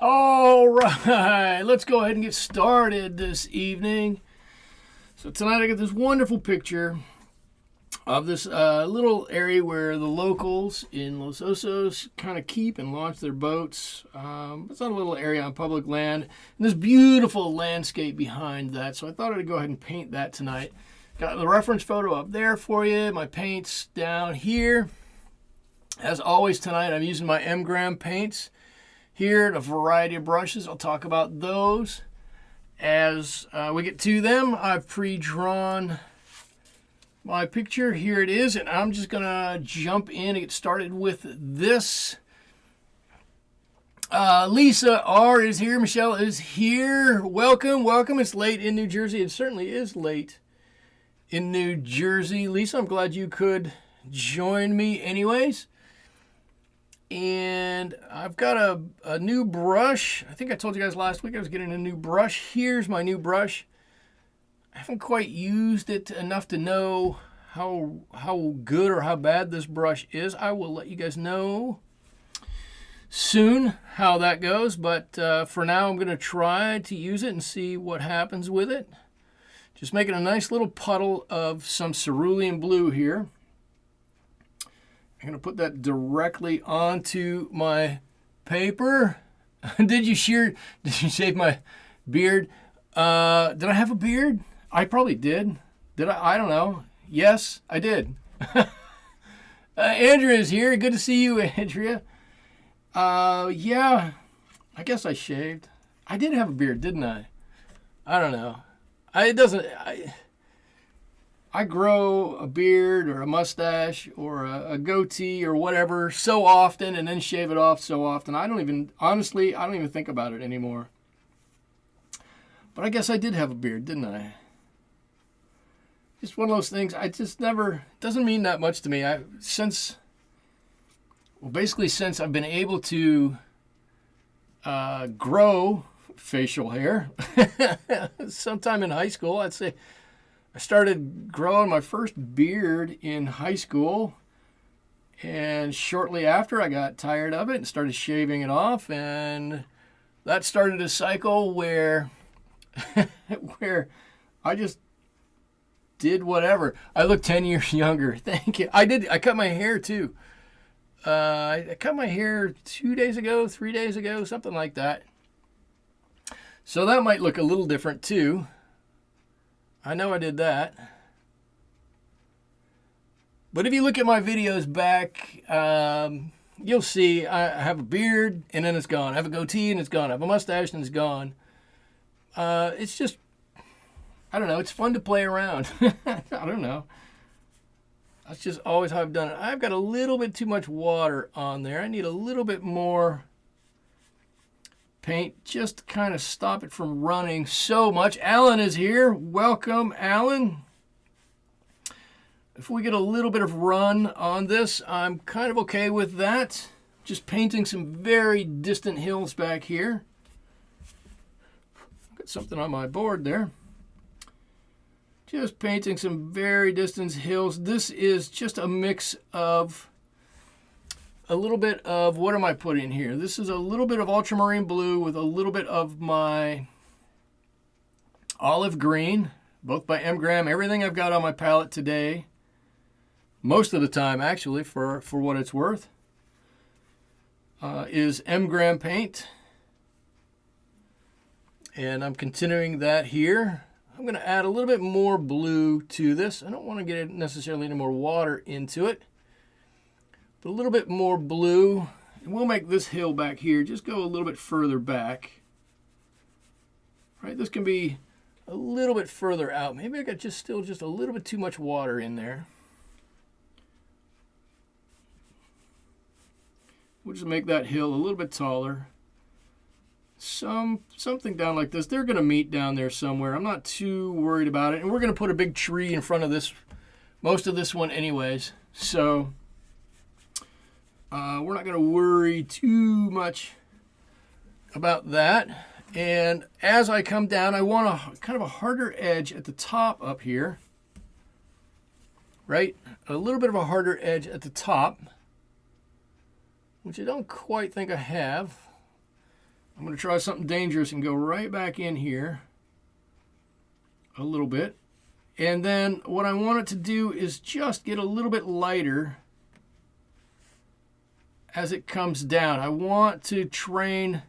All right, let's go ahead and get started this evening. So tonight I got this wonderful picture of this little area where the locals in Los Osos kind of keep and launch their boats. It's on a little area on public land, and this beautiful landscape behind that. So I thought I'd go ahead and paint that tonight. Got the reference photo up there for you. My paints down here. As always tonight, I'm using my M-Gram paints. Here, a variety of brushes. I'll talk about those as we get to them. I've pre-drawn my picture. Here it is, and I'm just going to jump in and get started with this. Lisa R. is here. Michelle is here. Welcome, welcome. It's late in New Jersey. It certainly is late in New Jersey. Lisa, I'm glad you could join me anyways. And I've got a new brush. I think I told you guys last week I was getting a new brush. Here's my new brush. I haven't quite used it enough to know how good or how bad this brush is. I will let you guys know soon how that goes. But for now, I'm going to try to use it and see what happens with it. Just making a nice little puddle of some cerulean blue here. I'm going to put that directly onto my paper. Did you shave my beard? Did I have a beard? I probably did. Did I? I don't know. Yes, I did. Andrea is here. Good to see you, Andrea. Yeah, I guess I shaved. I did have a beard, didn't I? I don't know. I grow a beard or a mustache or a goatee or whatever so often and then shave it off so often. Honestly, I don't even think about it anymore. But I guess I did have a beard, didn't I? Just one of those things. Doesn't mean that much to me. Since I've been able to grow facial hair, sometime in high school, I'd say, I started growing my first beard in high school, and shortly after I got tired of it and started shaving it off, and that started a cycle where I just did whatever. I look 10 years younger. Thank you. I cut my hair too. I cut my hair 2 days ago, 3 days ago, something like that. So that might look a little different too. I know I did that. But if you look at my videos back, you'll see I have a beard and then it's gone. I have a goatee and it's gone. I have a mustache and it's gone. It's just, I don't know. It's fun to play around. I don't know. That's just always how I've done it. I've got a little bit too much water on there. I need a little bit more paint just to kind of stop it from running so much. Alan is here. Welcome, Alan. If we get a little bit of run on this, I'm kind of okay with that. Just painting some very distant hills back here. Got something on my board there. Just painting some very distant hills. This is just a mix of a little bit of, what am I putting here? This is a little bit of ultramarine blue with a little bit of my olive green, both by M-Gram. Everything I've got on my palette today, most of the time actually, for what it's worth, is M-Gram paint. And I'm continuing that here. I'm going to add a little bit more blue to this. I don't want to get necessarily any more water into it. But a little bit more blue, and we'll make this hill back here just go a little bit further back. Right, this can be a little bit further out. Maybe I got still just a little bit too much water in there. We'll just make that hill a little bit taller. Something down like this. They're going to meet down there somewhere. I'm not too worried about it. And we're going to put a big tree in front of this, most of this one anyways. So we're not going to worry too much about that. And as I come down, I want a kind of a harder edge at the top up here. Right? A little bit of a harder edge at the top, which I don't quite think I have. I'm going to try something dangerous and go right back in here a little bit. And then what I want it to do is just get a little bit lighter as it comes down. I want to train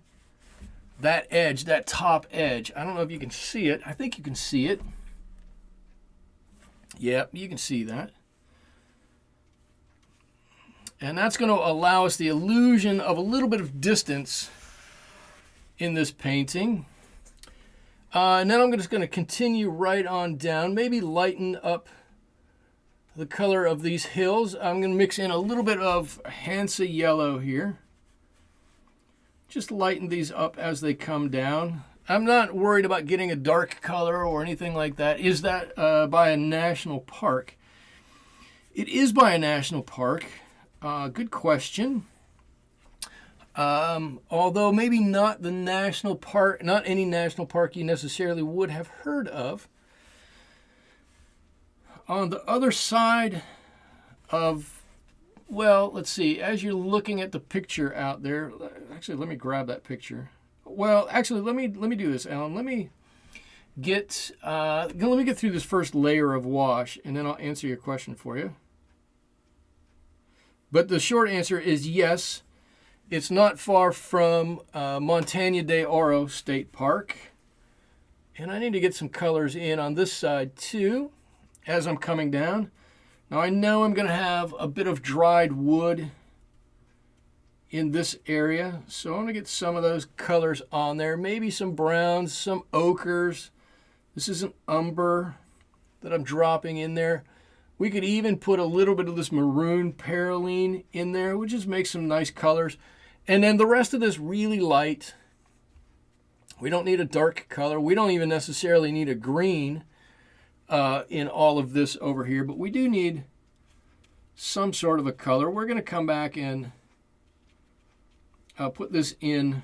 that edge, that top edge. I don't know if you can see it. I think you can see it. Yep, you can see that. And that's going to allow us the illusion of a little bit of distance in this painting. And then I'm just going to continue right on down, maybe lighten up the color of these hills. I'm going to mix in a little bit of Hansa yellow here. Just lighten these up as they come down. I'm not worried about getting a dark color or anything like that. Is that by a national park? It is by a national park. Good question. Although maybe not the national park, not any national park you necessarily would have heard of. On the other side of, well, let's see, as you're looking at the picture out there, actually, let me grab that picture. Well, actually, let me do this, Alan. Let me get through this first layer of wash, and then I'll answer your question for you. But the short answer is yes. It's not far from Montaña de Oro State Park. And I need to get some colors in on this side too as I'm coming down. Now I know I'm going to have a bit of dried wood in this area. So I'm going to get some of those colors on there. Maybe some browns, some ochres. This is an umber that I'm dropping in there. We could even put a little bit of this maroon perylene in there, which just makes some nice colors. And then the rest of this really light. We don't need a dark color. We don't even necessarily need a green in all of this over here, but we do need some sort of a color. We're going to come back and put this in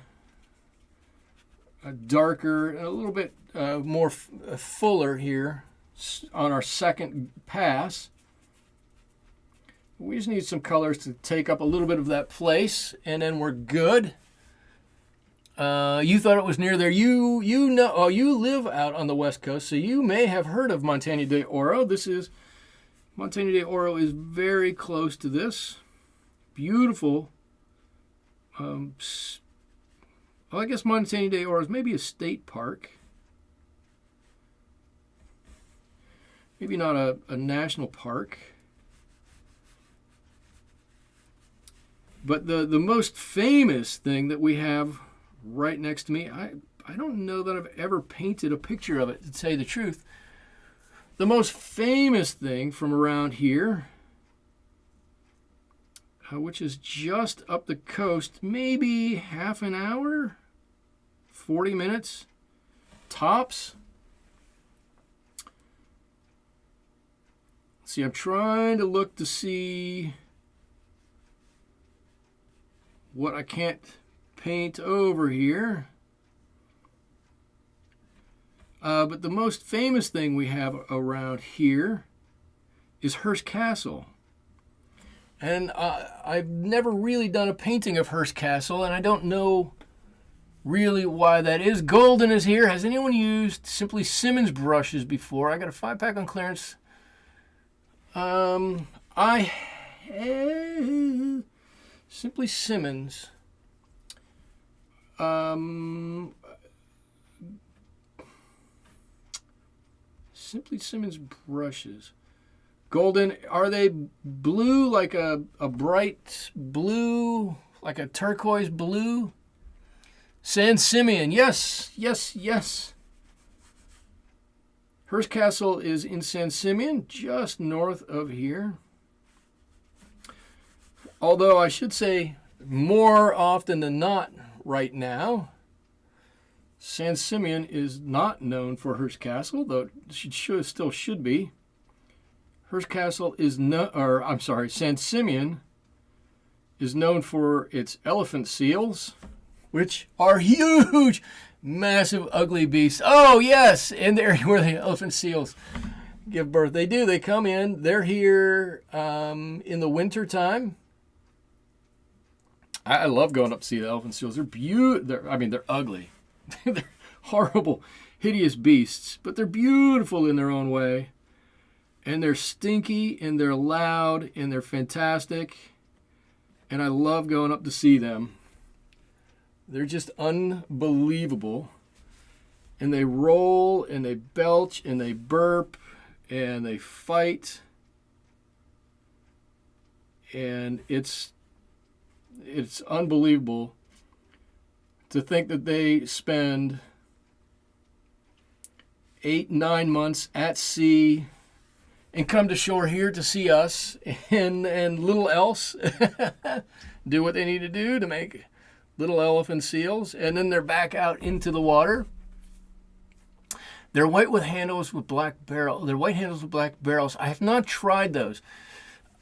a darker, a little bit more fuller here on our second pass. We just need some colors to take up a little bit of that place, and then we're good. You thought it was near there. You know, oh, you live out on the West Coast, so you may have heard of Montaña de Oro. Montaña de Oro is very close to this. Beautiful. Well, I guess Montaña de Oro is maybe a state park. Maybe not a national park. But the most famous thing that we have right next to me, I don't know that I've ever painted a picture of it, to tell you the truth. The most famous thing from around here, which is just up the coast, maybe half an hour, 40 minutes, tops. See, I'm trying to look to see what I can't paint over here. But the most famous thing we have around here is Hearst Castle. And I've never really done a painting of Hearst Castle, and I don't know really why that is. Golden is here. Has anyone used Simply Simmons brushes before? I got a 5-pack on clearance. I have Simply Simmons. Simply Simmons brushes. Golden, are they blue, like a bright blue, like a turquoise blue? San Simeon, yes, yes, yes. Hearst Castle is in San Simeon, just north of here. Although I should say more often than not right now, San Simeon is not known for Hearst Castle, though it still should be. Hearst Castle is San Simeon is known for its elephant seals, which are huge, massive, ugly beasts. Oh, yes, and they're where the elephant seals give birth. They do. They come in. They're here in the winter time. I love going up to see the elephant seals. They're beautiful. I mean, they're ugly. They're horrible, hideous beasts, but they're beautiful in their own way. And they're stinky, and they're loud, and they're fantastic. And I love going up to see them. They're just unbelievable. And they roll, and they belch, and they burp, and they fight. And it's unbelievable to think that they spend 8-9 months at sea and come to shore here to see us and little else do what they need to do to make little elephant seals, and then they're back out into the water. They're white with handles with black barrel. They're white handles with black barrels. I have not tried those.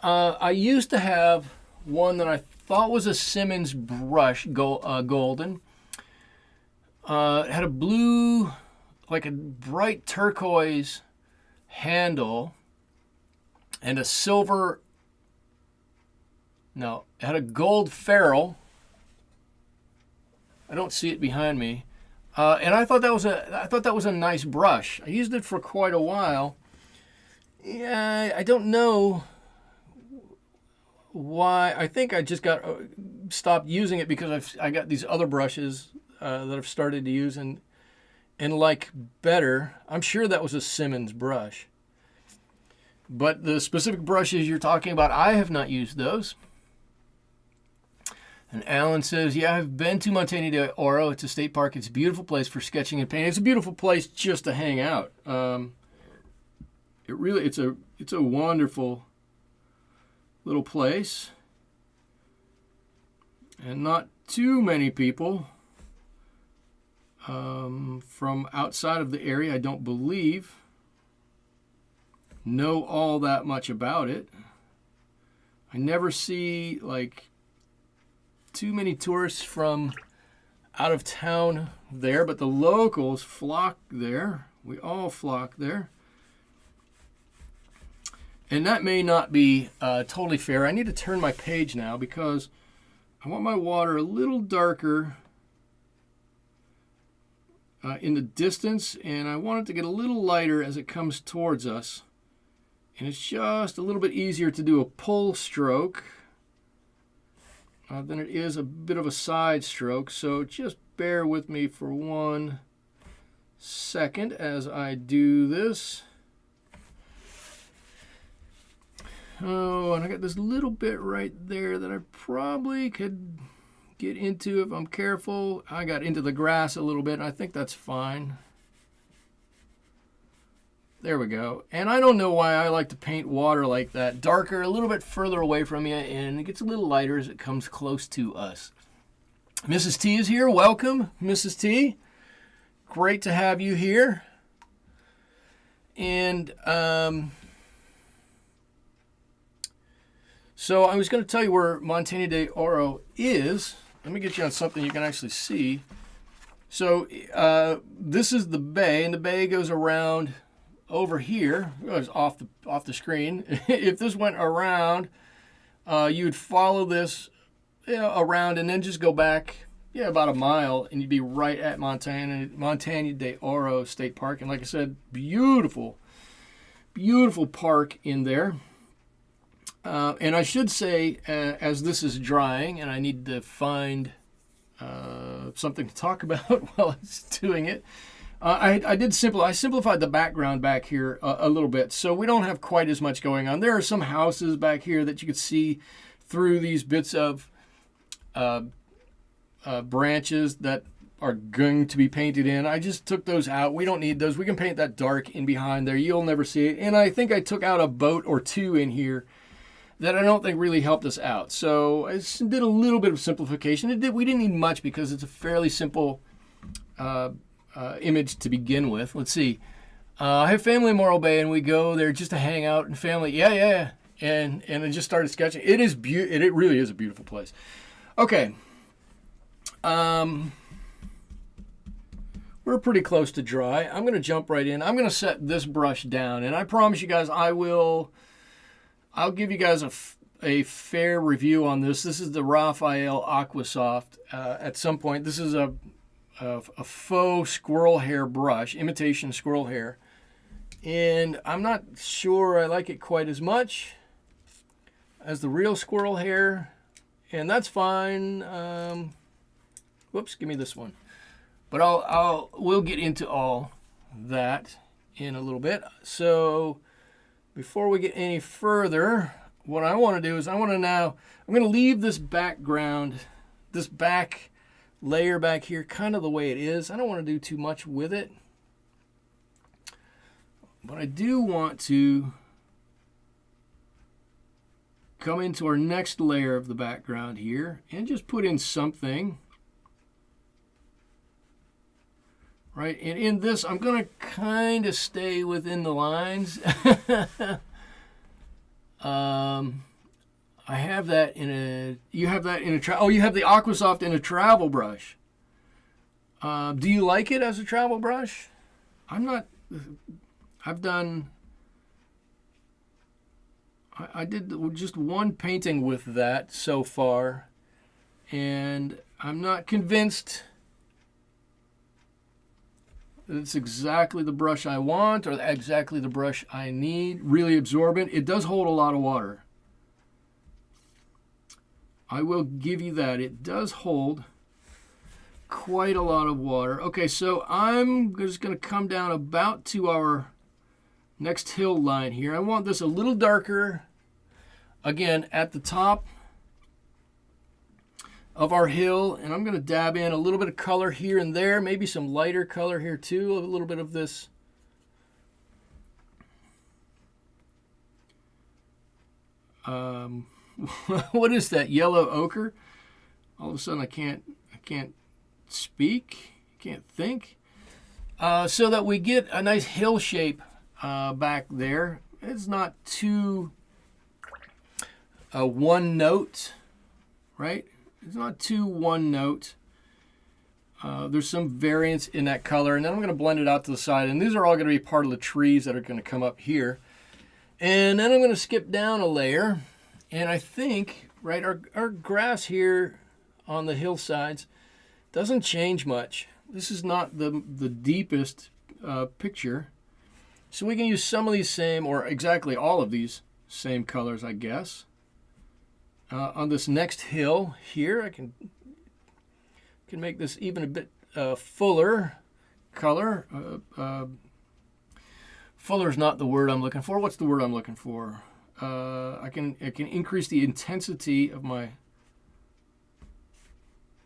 I used to have one that I thought was a Simmons brush, golden. It had a blue, like a bright turquoise handle, and a silver. No, it had a gold ferrule. I don't see it behind me, and I thought that was a nice brush. I used it for quite a while. Yeah, I don't know why. I think I just stopped using it because I got these other brushes that I've started to use and like better. I'm sure that was a Simmons brush. But the specific brushes you're talking about, I have not used those. And Alan says, yeah, I've been to Montana de Oro. It's a state park. It's a beautiful place for sketching and painting. It's a beautiful place just to hang out. It's a wonderful little place. And not too many people from outside of the area, I don't believe, know all that much about it. I never see like too many tourists from out of town there, but the locals flock there. We all flock there. And that may not be totally fair. I need to turn my page now because I want my water a little darker in the distance, and I want it to get a little lighter as it comes towards us. And it's just a little bit easier to do a pull stroke than it is a bit of a side stroke. So just bear with me for 1 second as I do this. Oh, and I got this little bit right there that I probably could get into if I'm careful. I got into the grass a little bit, and I think that's fine. There we go. And I don't know why I like to paint water like that. Darker, a little bit further away from you, and it gets a little lighter as it comes close to us. Mrs. T is here. Welcome, Mrs. T. Great to have you here. And so I was going to tell you where Montana de Oro is. Let me get you on something you can actually see. So this is the bay, and the bay goes around over here. It goes off the screen. If this went around, you'd follow this around and then just go back about a mile, and you'd be right at Montana de Oro State Park. And like I said, beautiful park in there. And I should say, as this is drying, and I need to find something to talk about while it's doing it, I simplified the background back here a little bit, so we don't have quite as much going on. There are some houses back here that you could see through these bits of branches that are going to be painted in. I just took those out. We don't need those. We can paint that dark in behind there. You'll never see it. And I think I took out a boat or two in here that I don't think really helped us out. So I just did a little bit of simplification. We didn't need much because it's a fairly simple image to begin with. Let's see. I have family in Morro Bay, and we go there just to hang out and family. Yeah. And I just started sketching. It really is a beautiful place. Okay. We're pretty close to dry. I'm going to jump right in. I'm going to set this brush down, and I promise you guys I'll give you guys a fair review on this. This is the Raphael Aquasoft. At some point, this is a faux squirrel hair brush, imitation squirrel hair. And I'm not sure I like it quite as much as the real squirrel hair. And that's fine. Whoops, give me this one. But we'll get into all that in a little bit. So before we get any further, what I want to do is I'm going to leave this background, this back layer back here kind of the way it is. I don't want to do too much with it. But I do want to come into our next layer of the background here and just put in something. Right, and in this, I'm going to kind of stay within the lines. I have that in a, you have that in a, you have the Aquasoft in a travel brush. Do you like it as a travel brush? I've done, I did just one painting with that so far, and I'm not convinced it's exactly the brush I want or exactly the brush I need. Really absorbent. It does hold a lot of water. I will give you that. It does hold quite a lot of water. Okay, so I'm just going to come down about to our next hill line here. I want this a little darker. Again, at the top of our hill, and I'm going to dab in a little bit of color here and there, maybe some lighter color here too, a little bit of this what is that, yellow ochre? All of a sudden I can't speak, can't think. So that we get a nice hill shape back there. It's not too one note, right? It's not too one note. There's some variance in that color, and then I'm going to blend it out to the side, and these are all going to be part of the trees that are going to come up here. And then I'm going to skip down a layer, and I think, right, our grass here on the hillsides doesn't change much. This is not the deepest picture, so we can use some of these same, or exactly all of these same colors, I guess. On this next hill here, I can make this even a bit fuller color. Fuller is not the word I'm looking for. What's the word I'm looking for? I can increase the intensity of my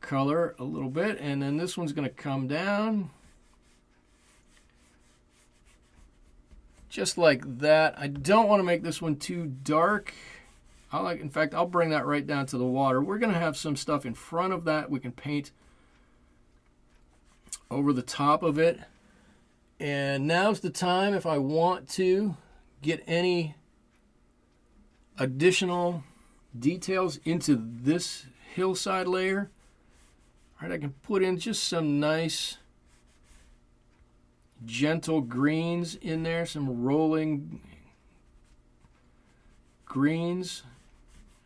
color a little bit, and then this one's going to come down just like that. I don't want to make this one too dark. In fact, I'll bring that right down to the water. We're going to have some stuff in front of that we can paint over the top of it. And now's the time, if I want to get any additional details into this hillside layer, all right, I can put in just some nice gentle greens in there, some rolling greens.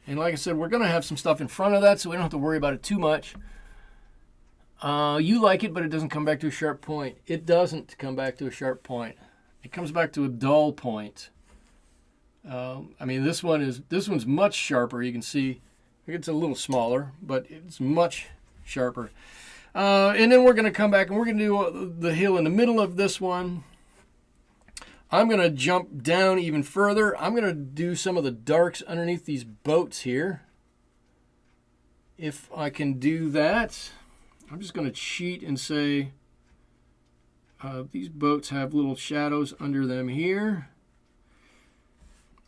And like I said, we're going to have some stuff in front of that, so we don't have to worry about it too much. You like it, but it doesn't come back to a sharp point. It doesn't come back to a sharp point. It comes back to a dull point. I mean, this one's much sharper. You can see it's a little smaller, but it's much sharper. And then we're going to come back and we're going to do the hill in the middle of this one. I'm going to jump down even further. I'm going to do some of the darks underneath these boats here. If I can do that, I'm just going to cheat and say these boats have little shadows under them here.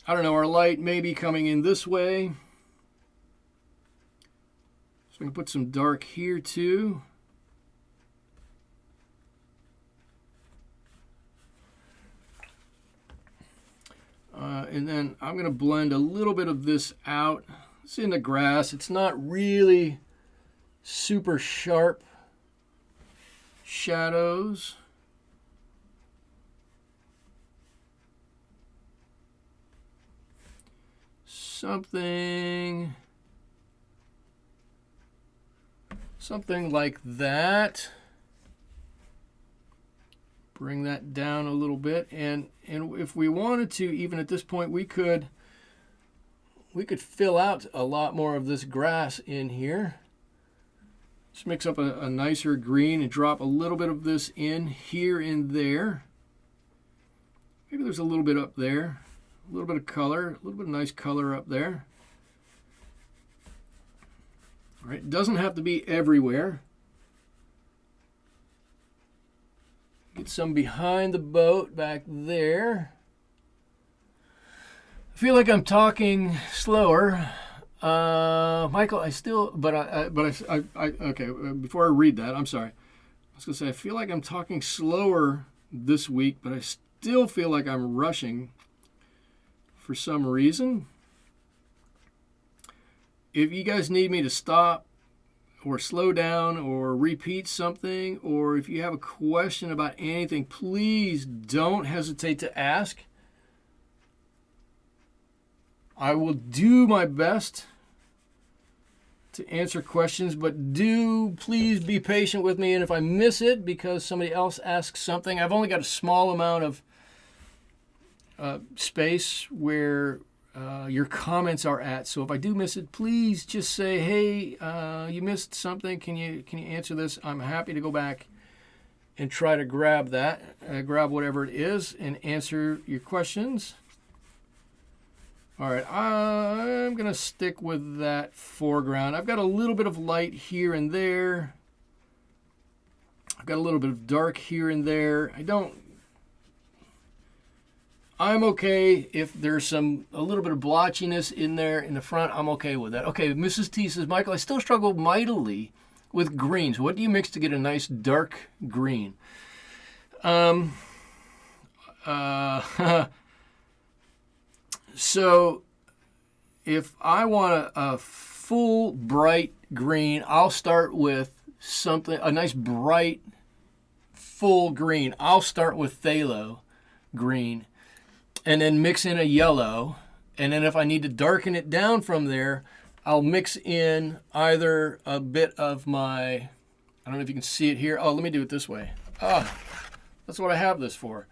I don't know, our light may be coming in this way. So I'm going to put some dark here too. And then I'm going to blend a little bit of this out. It's in the grass. It's not really super sharp shadows. something like that. Bring that down a little bit, and if we wanted to, even at this point, we could fill out a lot more of this grass in here. Just mix up a nicer green and drop a little bit of this in here and there. Maybe there's a little bit up there, a little bit of color, a little bit of nice color up there. All right, it doesn't have to be everywhere. Get some behind the boat back there. I feel like I'm talking slower. Michael, okay, before I read that, I'm sorry. I was going to say, I feel like I'm talking slower this week, but I still feel like I'm rushing for some reason. If you guys need me to stop or slow down or repeat something, or if you have a question about anything, please don't hesitate to ask. I will do my best to answer questions, but do please be patient with me. And if I miss it because somebody else asks something, I've only got a small amount of space where your comments are at. So if I do miss it, please just say, hey, you missed something. Can you answer this? I'm happy to go back and try to grab that, grab whatever it is and answer your questions. All right, I'm going to stick with that foreground. I've got a little bit of light here and there. I've got a little bit of dark here and there. I'm okay if there's a little bit of blotchiness in there in the front. I'm okay with that. Okay, Mrs. T says, Michael, I still struggle mightily with greens. What do you mix to get a nice dark green? So if I want a full bright green, I'll start with a nice bright full green. I'll start with phthalo green and then mix in a yellow. And then if I need to darken it down from there, I'll mix in either a bit of my, I don't know if you can see it here. Oh, let me do it this way. That's what I have this for.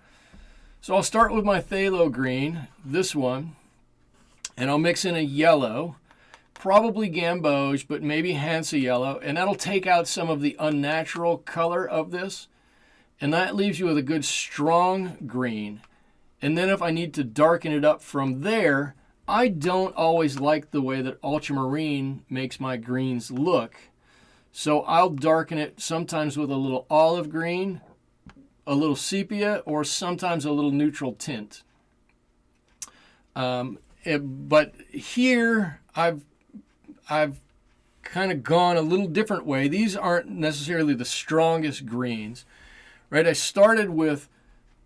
So I'll start with my phthalo green, this one, and I'll mix in a yellow, probably gamboge, but maybe Hansa yellow, and that'll take out some of the unnatural color of this, and that leaves you with a good strong green. And then if I need to darken it up from there, I don't always like the way that ultramarine makes my greens look, so I'll darken it sometimes with a little olive green, a little sepia, or sometimes a little neutral tint. But here I've kind of gone a little different way. These aren't necessarily the strongest greens, right? I started with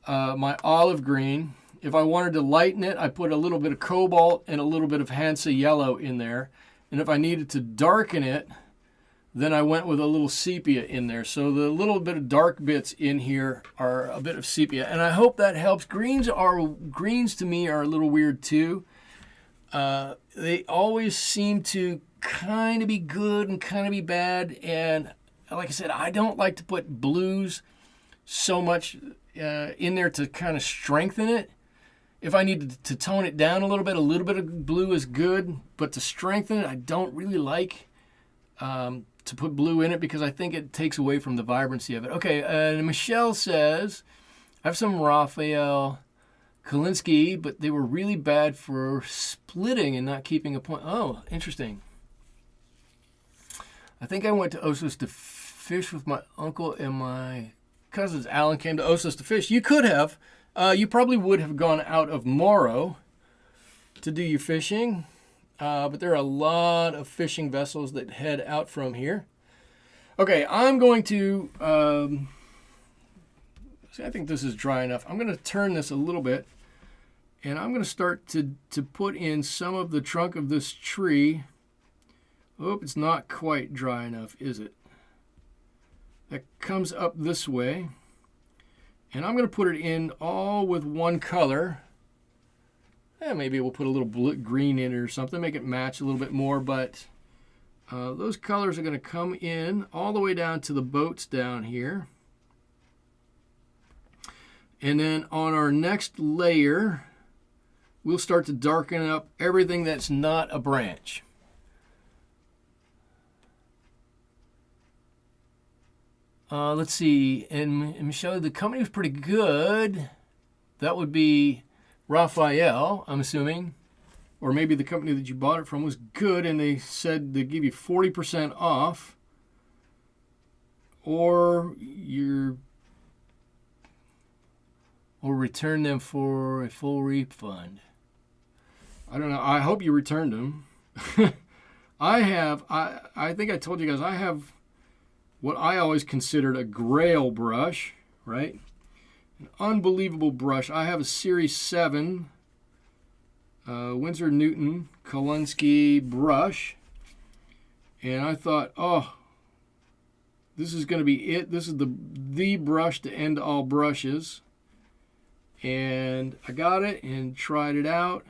my olive green. If I wanted to lighten it, I put a little bit of cobalt and a little bit of Hansa yellow in there. And if I needed to darken it, then I went with a little sepia in there. So the little bit of dark bits in here are a bit of sepia. And I hope that helps. Greens to me are a little weird too. They always seem to kind of be good and kind of be bad. And like I said, I don't like to put blues so much in there to kind of strengthen it. If I need to tone it down a little bit of blue is good. But to strengthen it, I don't really like to put blue in it because I think it takes away from the vibrancy of it. Okay, Michelle says, I have some Raphael Kalinsky, but they were really bad for splitting and not keeping a point. Oh, interesting. I think I went to Osos to fish with my uncle and my cousins. Alan came to Osos to fish. You could have. You probably would have gone out of Morro to do your fishing. But there are a lot of fishing vessels that head out from here. Okay, I'm going to, I think this is dry enough. I'm going to turn this a little bit, and I'm going to start to put in some of the trunk of this tree. Oh, it's not quite dry enough, is it? That comes up this way. And I'm going to put it in all with one color. maybe we'll put a little green in it or something, make it match a little bit more, but those colors are going to come in all the way down to the boats down here. And then on our next layer, we'll start to darken up everything that's not a branch. Let's see, and Michelle, the company was pretty good. That would be Raphael, I'm assuming. Or maybe the company that you bought it from was good and they said they give you 40% off. Or return them for a full refund. I don't know. I hope you returned them. I think I told you guys, I have what I always considered a grail brush, right? An unbelievable brush. I have a Series 7 Winsor Newton Kolinsky brush. And I thought, oh, this is going to be it. This is the brush to end all brushes. And I got it and tried it out.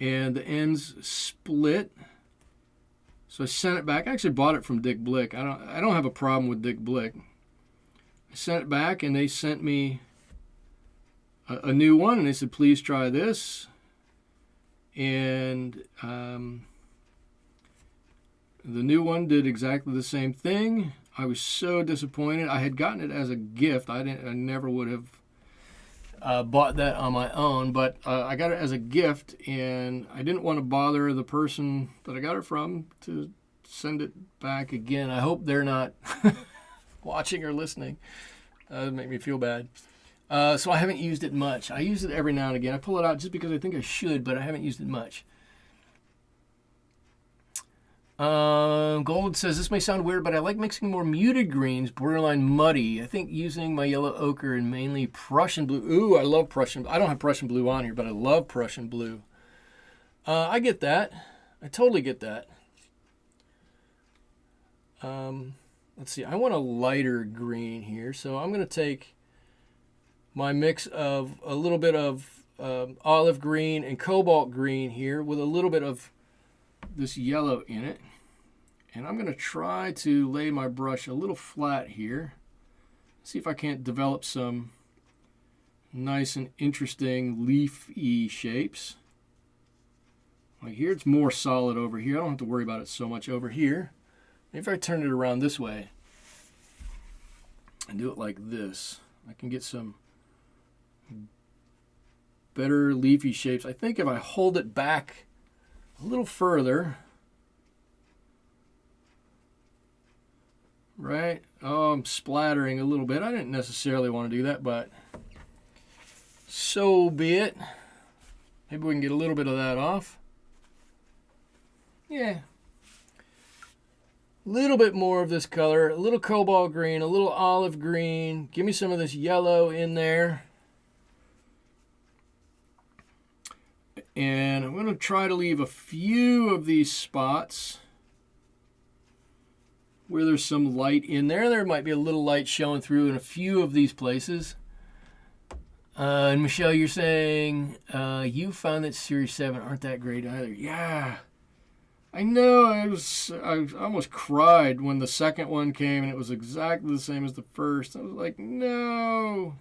And the ends split. So I sent it back. I actually bought it from Dick Blick. I don't have a problem with Dick Blick. I sent it back and they sent me a new one and they said, please try this. And the new one did exactly the same thing. I was so disappointed. I had gotten it as a gift. I never would have bought that on my own, but I got it as a gift, and I didn't want to bother the person that I got it from to send it back again. I hope they're not watching or listening. That would make me feel bad. So I haven't used it much. I use it every now and again. I pull it out just because I think I should, but I haven't used it much. Gold says, this may sound weird, but I like mixing more muted greens, borderline muddy. I think using my yellow ochre and mainly Prussian blue. Ooh, I love Prussian. I don't have Prussian blue on here, but I love Prussian blue. I get that. I totally get that. Let's see. I want a lighter green here, so I'm going to take my mix of a little bit of olive green and cobalt green here with a little bit of this yellow in it, and I'm going to try to lay my brush a little flat here, see if I can't develop some nice and interesting leafy shapes. Like here it's more solid over here. I don't have to worry about it so much over here. Maybe if I turn it around this way and do it like this, I can get some better leafy shapes. I think if I hold it back a little further, right? Oh, I'm splattering a little bit. I didn't necessarily want to do that, but so be it. Maybe we can get a little bit of that off. Yeah. A little bit more of this color, a little cobalt green, a little olive green. Give me some of this yellow in there. And I'm going to try to leave a few of these spots where there's some light in there. There might be a little light showing through in a few of these places. And Michelle, you're saying you found that Series 7 aren't that great either. Yeah, I know. I almost cried when the second one came and it was exactly the same as the first. I was like, no.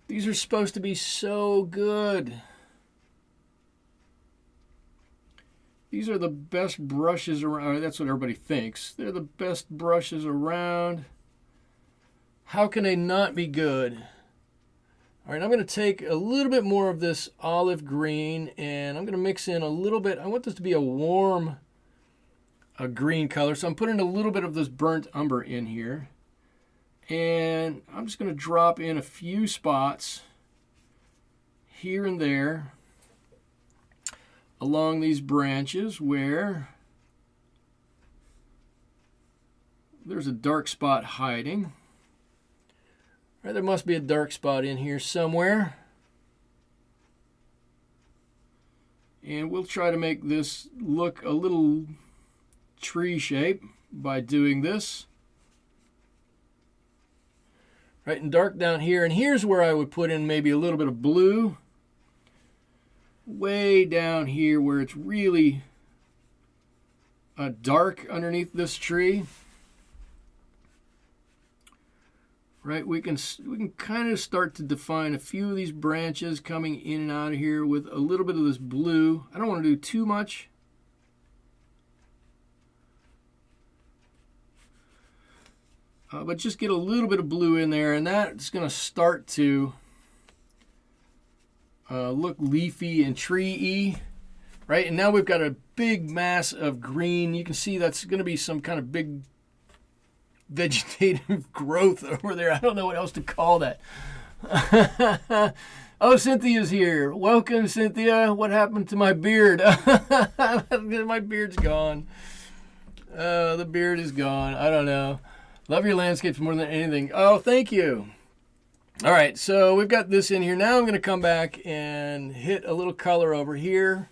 These are supposed to be so good. These are the best brushes around. That's what everybody thinks. They're the best brushes around. How can they not be good? All right, I'm going to take a little bit more of this olive green, and I'm going to mix in a little bit. I want this to be a warm green color, so I'm putting a little bit of this burnt umber in here. And I'm just going to drop in a few spots here and there along these branches where there's a dark spot hiding. Right, there must be a dark spot in here somewhere. And we'll try to make this look a little tree shape by doing this. right, and dark down here. And here's where I would put in maybe a little bit of blue. Way down here where it's really dark underneath this tree. Right, we can kind of start to define a few of these branches coming in and out of here with a little bit of this blue. I don't want to do too much. But just get a little bit of blue in there, and that's going to start to look leafy and tree-y, right? And now we've got a big mass of green. You can see that's going to be some kind of big vegetative growth over there. I don't know what else to call that. Oh, Cynthia's here. Welcome, Cynthia. What happened to my beard? My beard's gone. The beard is gone. I don't know. Love your landscapes more than anything. Oh, thank you. All right, so we've got this in here. Now I'm going to come back and hit a little color over here.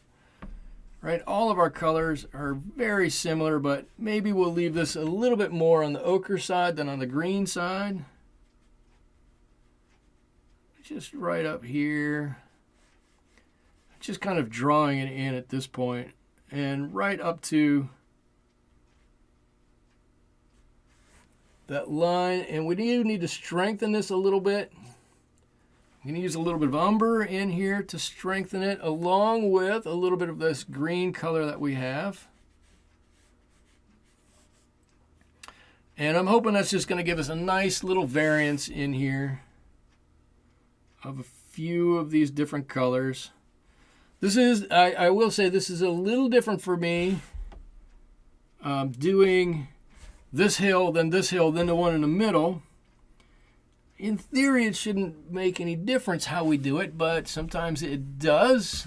Right, all of our colors are very similar, but maybe we'll leave this a little bit more on the ochre side than on the green side. Just right up here. Just kind of drawing it in at this point. And right up to that line, and we do need to strengthen this a little bit. I'm going to use a little bit of umber in here to strengthen it, along with a little bit of this green color that we have. And I'm hoping that's just going to give us a nice little variance in here of a few of these different colors. This is, I will say, this is a little different for me, doing this hill, then the one in the middle. In theory, it shouldn't make any difference how we do it, but sometimes it does.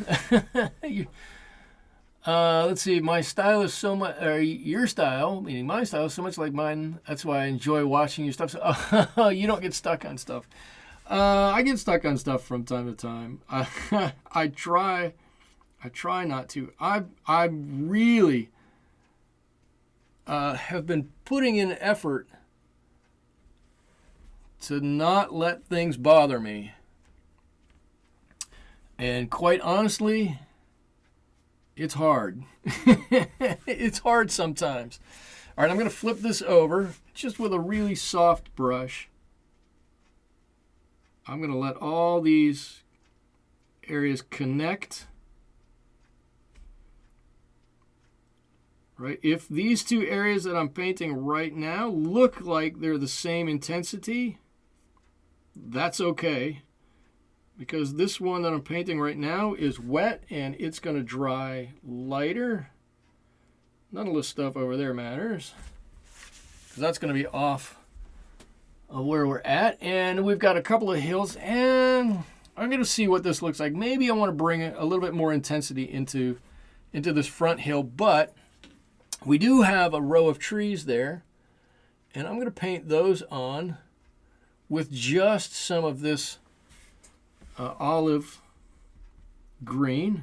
Let's see, my style is so much, or your style, meaning my style, is so much like mine. That's why I enjoy watching your stuff. So, you don't get stuck on stuff. I get stuck on stuff from time to time. I try not to. I really have been putting in effort to not let things bother me. And quite honestly, it's hard. It's hard sometimes. All right, I'm going to flip this over just with a really soft brush. I'm going to let all these areas connect. Right? If these two areas that I'm painting right now look like they're the same intensity, that's okay, because this one that I'm painting right now is wet and it's going to dry lighter. None of this stuff over there matters, because that's going to be off of where we're at. And we've got a couple of hills, and I'm going to see what this looks like. Maybe I want to bring a little bit more intensity into this front hill, but we do have a row of trees there, and I'm going to paint those on with just some of this olive green.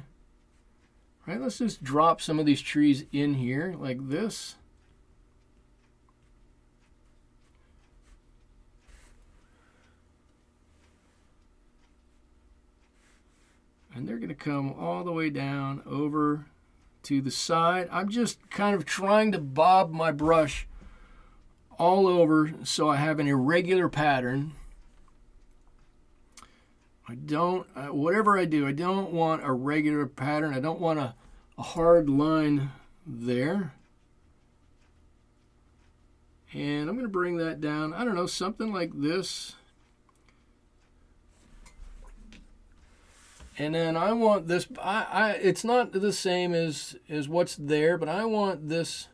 Right, let's just drop some of these trees in here like this. And they're going to come all the way down over to the side. I'm just kind of trying to bob my brush all over so I have an irregular pattern. I don't, whatever I do, I don't want a regular pattern. I don't want a hard line there. And I'm going to bring that down, I don't know, something like this. And then I want this, it's not the same as what's there, but I want this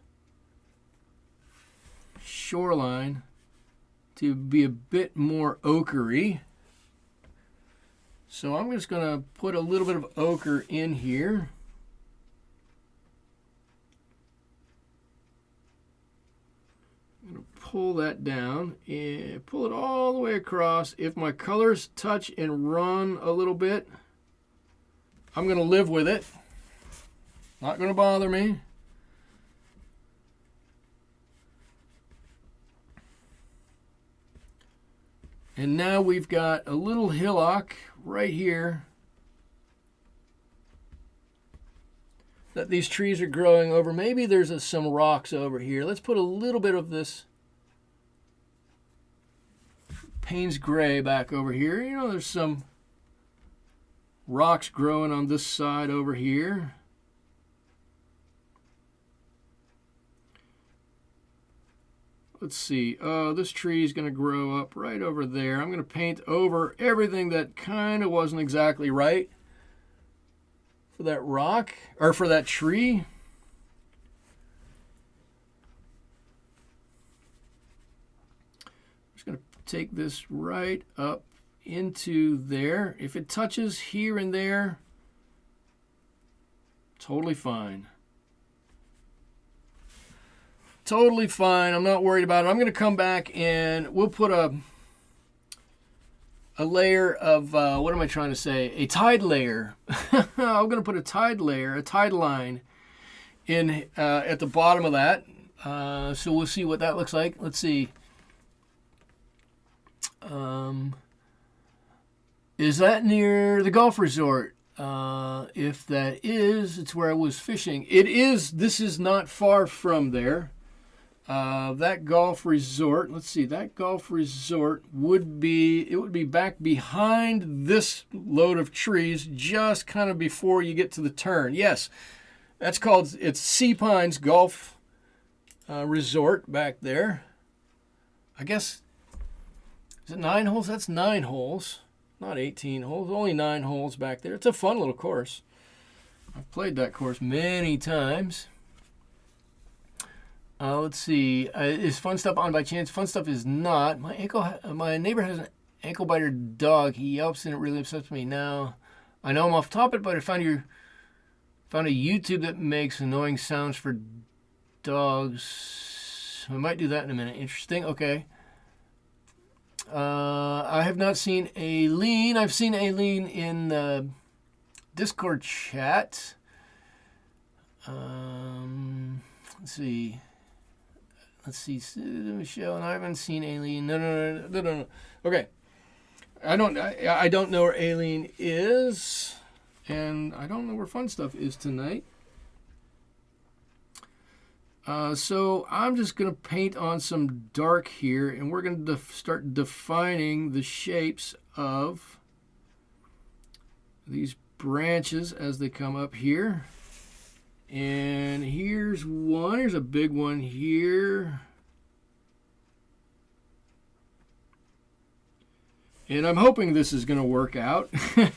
shoreline to be a bit more ochre-y. So I'm just going to put a little bit of ochre in here. I'm going to pull that down and pull it all the way across. If my colors touch and run a little bit, I'm going to live with it. Not going to bother me. And now we've got a little hillock right here that these trees are growing over. Maybe there's some rocks over here. Let's put a little bit of this Payne's Gray back over here. You know, there's some rocks growing on this side over here. Let's see. This tree is going to grow up right over there. I'm going to paint over everything that kind of wasn't exactly right for that rock, or for that tree. I'm just going to take this right up into there. If it touches here and there, totally fine. Totally fine. I'm not worried about it. I'm going to come back and we'll put a layer of, what am I trying to say? A tide layer. I'm going to put a tide layer, a tide line in at the bottom of that. So we'll see what that looks like. Let's see. Is that near the golf resort? If that is, it's where I was fishing. It is. This is not far from there. That golf resort, let's see, that golf resort would be back behind this load of trees, just kind of before you get to the turn. Yes, it's Sea Pines Golf Resort back there. I guess, is it 9 holes? That's 9 holes, not 18 holes, only 9 holes back there. It's a fun little course. I've played that course many times. Let's see. Is Fun Stuff on by chance? Fun Stuff is not. My neighbor has an ankle biter dog. He yelps and it really upsets me. Now, I know I'm off topic, but I found a YouTube that makes annoying sounds for dogs. I might do that in a minute. Interesting. Okay. I have not seen Aileen. I've seen Aileen in the Discord chat. Let's see. Michelle, and I haven't seen Aileen. No. Okay. I don't know where Aileen is, and I don't know where Fun Stuff is tonight. So I'm just going to paint on some dark here, and we're going to start defining the shapes of these branches as they come up here. And here's one. Here's a big one here. And I'm hoping this is going to work out.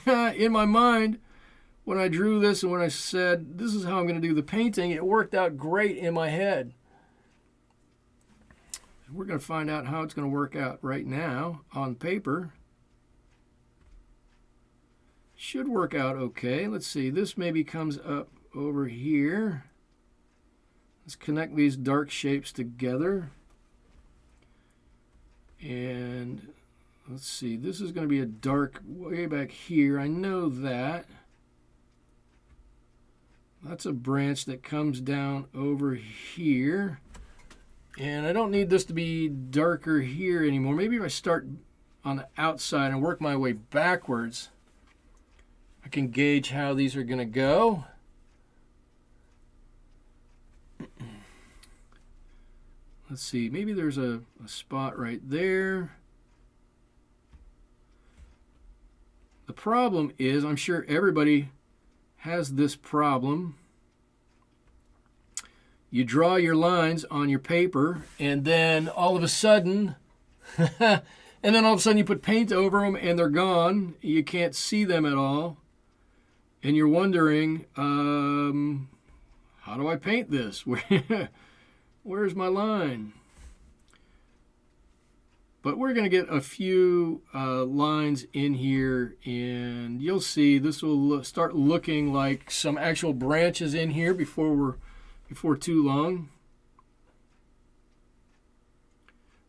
In my mind, when I drew this and when I said, this is how I'm going to do the painting, it worked out great in my head. We're going to find out how it's going to work out right now on paper. Should work out okay. Let's see. This maybe comes up over here. Let's connect these dark shapes together. And let's see, this is going to be a dark way back here. I know that. That's a branch that comes down over here. And I don't need this to be darker here anymore. Maybe if I start on the outside and work my way backwards, I can gauge how these are going to go. Let's see, maybe there's a spot right there. The problem is, I'm sure everybody has this problem. You draw your lines on your paper, and then all of a sudden, you put paint over them, and they're gone. You can't see them at all. And you're wondering, how do I paint this? Where's my line? But we're going to get a few lines in here, and you'll see this will start looking like some actual branches in here before too long.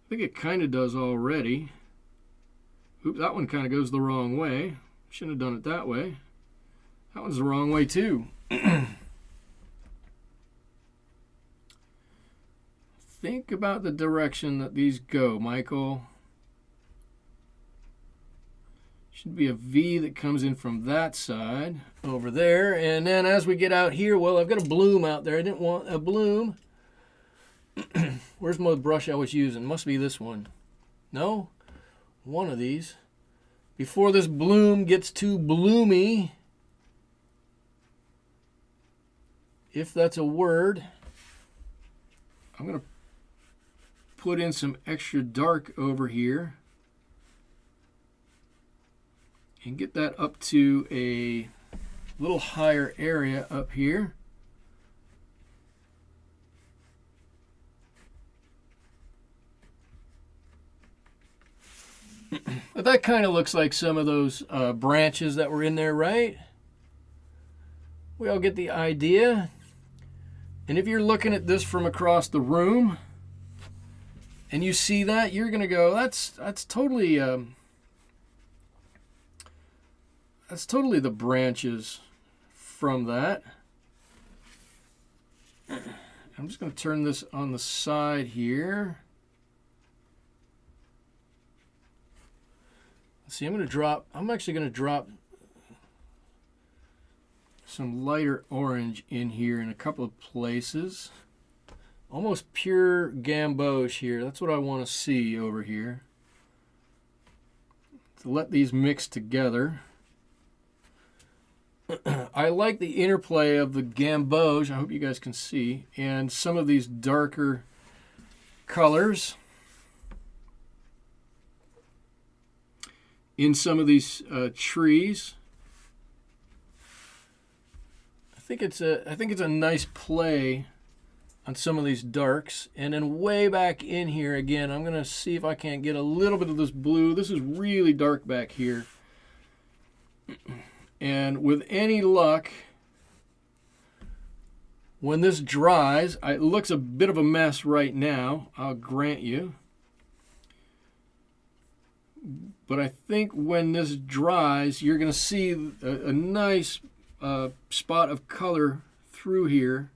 I think it kind of does already. Oops, that one kind of goes the wrong way. Shouldn't have done it that way. That one's the wrong way too. Think about the direction that these go, Michael. Should be a V that comes in from that side over there. And then as we get out here, well, I've got a bloom out there. I didn't want a bloom. Where's my brush I was using? Must be this one. No? One of these. Before this bloom gets too bloomy, if that's a word, I'm going to put in some extra dark over here and get that up to a little higher area up here. But that kind of looks like some of those branches that were in there, right? We all get the idea. And if you're looking at this from across the room and you see that, you're going to go, that's totally the branches from that. I'm just going to turn this on the side here. See, I'm actually going to drop some lighter orange in here in a couple of places. Almost pure gamboge here. That's what I want to see over here. To let these mix together. I like the interplay of the gamboge, I hope you guys can see, and some of these darker colors in some of these trees. I think it's a nice play on some of these darks. And then way back in here again, I'm gonna see if I can't get a little bit of this blue. This is really dark back here. And with any luck, when this dries, it looks a bit of a mess right now, I'll grant you. But I think when this dries, you're going to see a nice spot of color through here.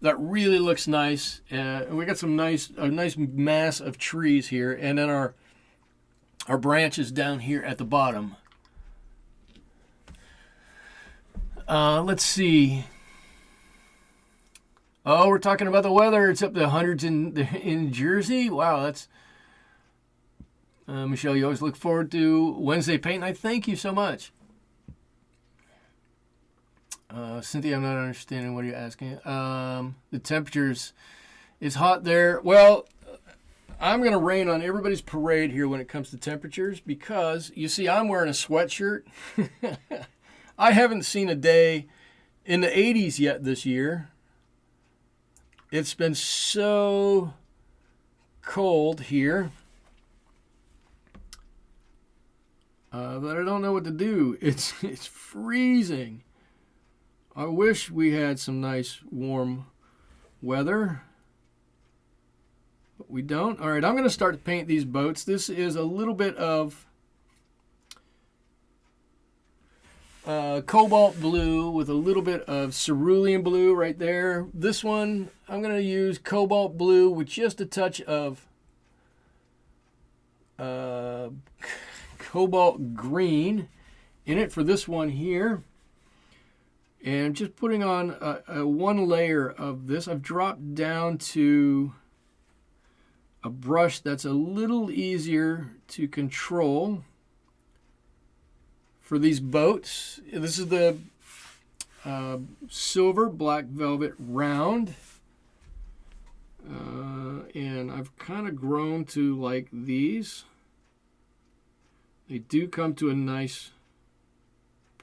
That really looks nice. We got a nice mass of trees here, and then our branches down here at the bottom. Let's see. Oh, we're talking about the weather. It's up to hundreds in Jersey. Wow, that's... Michelle, you always look forward to Wednesday paint night. Thank you so much. Cynthia, I'm not understanding what you're asking. The temperatures, it's hot there. Well, I'm going to rain on everybody's parade here when it comes to temperatures because, you see, I'm wearing a sweatshirt. I haven't seen a day in the 80s yet this year. It's been so cold here that I don't know what to do. It's freezing. I wish we had some nice warm weather, but we don't. All right, I'm going to start to paint these boats. This is a little bit of cobalt blue with a little bit of cerulean blue right there. This one, I'm going to use cobalt blue with just a touch of cobalt green in it for this one here. And just putting on a one layer of this. I've dropped down to a brush that's a little easier to control for these boats. This is the silver black velvet round. And I've kind of grown to like these. They do come to a nice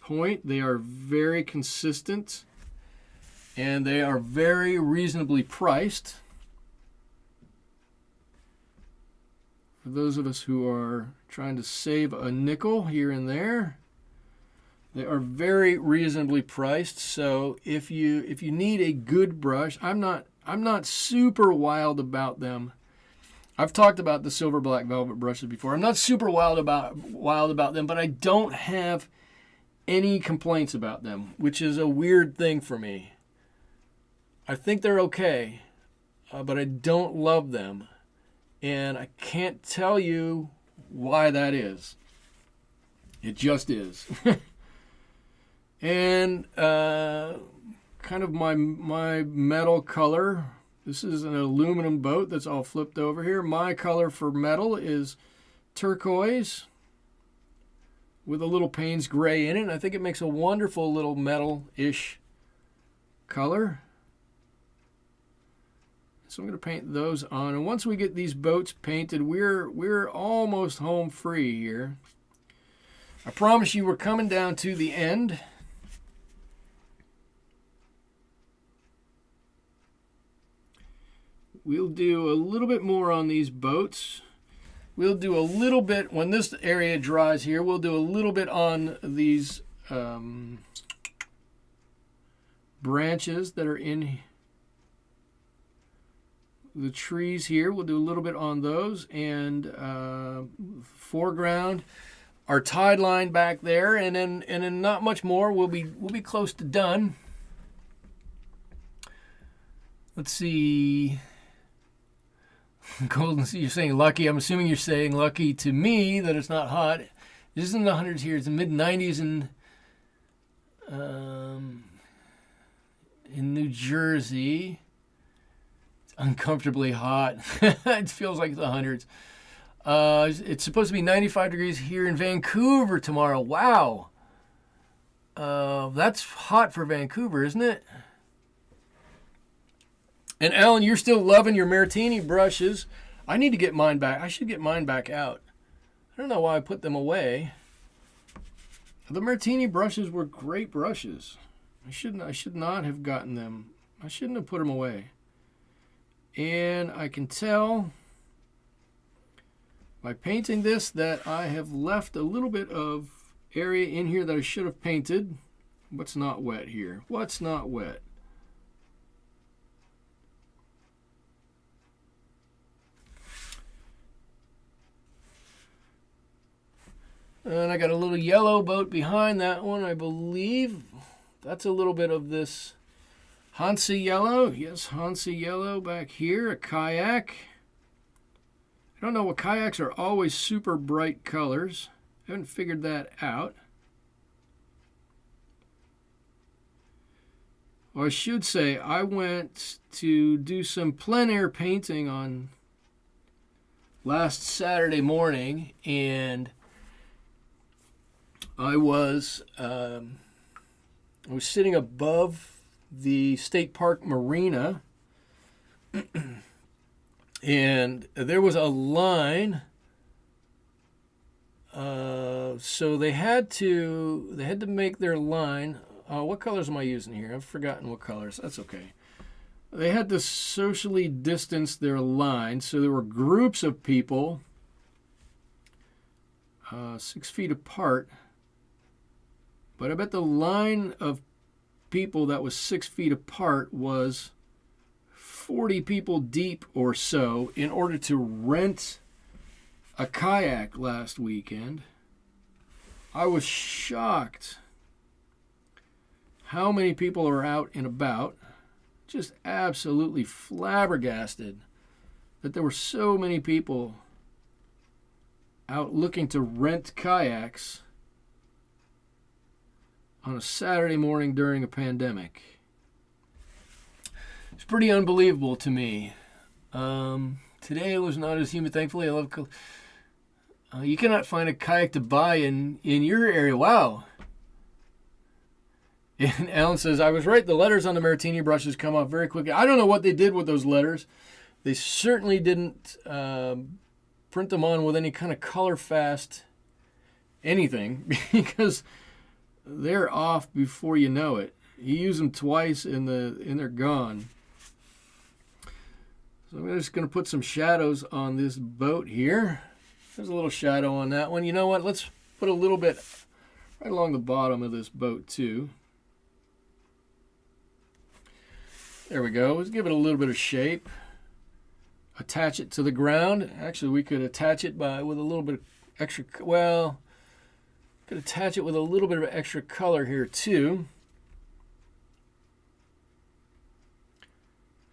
point. They are very consistent and they are very reasonably priced. For those of us who are trying to save a nickel here and there, they are very reasonably priced. So if you need a good brush, I'm not super wild about them. I've talked about the silver black velvet brushes before. I'm not super wild about them, but I don't have any complaints about them, which is a weird thing for me. I think they're okay, but I don't love them. And I can't tell you why that is. It just is. And kind of my metal color. This is an aluminum boat that's all flipped over here. My color for metal is turquoise with a little Payne's gray in it. And I think it makes a wonderful little metal-ish color. So I'm going to paint those on. And once we get these boats painted, we're almost home free here. I promise you we're coming down to the end. We'll do a little bit more on these boats. We'll do a little bit, when this area dries here, we'll do a little bit on these branches that are in the trees here. We'll do a little bit on those. And foreground, our tide line back there, and then not much more. We'll be close to done. Let's see. Golden Sea, you're saying lucky. I'm assuming you're saying lucky to me that it's not hot. This is in the hundreds here. It's in mid-90s in New Jersey. It's uncomfortably hot. It feels like the hundreds. It's supposed to be 95 degrees here in Vancouver tomorrow. Wow. That's hot for Vancouver, isn't it? And Alan, you're still loving your Martini brushes. I need to get mine back. I should get mine back out. I don't know why I put them away. The Martini brushes were great brushes. I should not have gotten them. I shouldn't have put them away. And I can tell by painting this that I have left a little bit of area in here that I should have painted. What's not wet here? What's not wet? And I got a little yellow boat behind that one, I believe. That's a little bit of this Hansa yellow. Yes, Hansa yellow back here, a kayak. I don't know what kayaks are always super bright colors. I haven't figured that out. Well, I should say I went to do some plein air painting on last Saturday morning, and I was sitting above the State Park Marina, and there was a line. So they had to make their line. What colors am I using here? I've forgotten what colors. That's okay. They had to socially distance their line, so there were groups of people 6 feet apart. But I bet the line of people that was 6 feet apart was 40 people deep or so in order to rent a kayak last weekend. I was shocked how many people are out and about. Just absolutely flabbergasted that there were so many people out looking to rent kayaks on a Saturday morning during a pandemic. It's pretty unbelievable to me. Today was not as humid, thankfully. I love. You cannot find a kayak to buy in your area. Wow. And Alan says, I was right. The letters on the Martini brushes come off very quickly. I don't know what they did with those letters. They certainly didn't print them on with any kind of color fast anything, because they're off before you know it. You use them twice and they're gone. So I'm just going to put some shadows on this boat here. There's a little shadow on that one. You know what? Let's put a little bit right along the bottom of this boat too. There we go. Let's give it a little bit of shape. Attach it to the ground. Actually, we could attach it with a little bit of extra, well, could attach it with a little bit of extra color here too.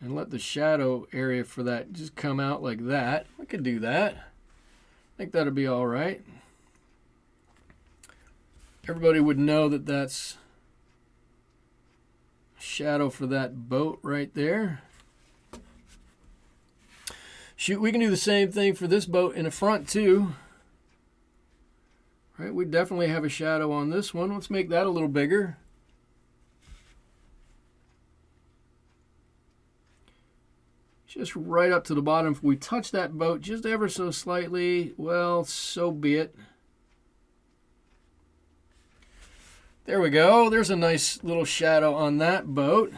and let the shadow area for that just come out like that. I could do that. I think that'll be all right. Everybody would know that that's shadow for that boat right there. Shoot, we can do the same thing for this boat in the front too. Right, we definitely have a shadow on this one. Let's make that a little bigger. Just right up to the bottom. If we touch that boat just ever so slightly, well, so be it. There we go. There's a nice little shadow on that boat.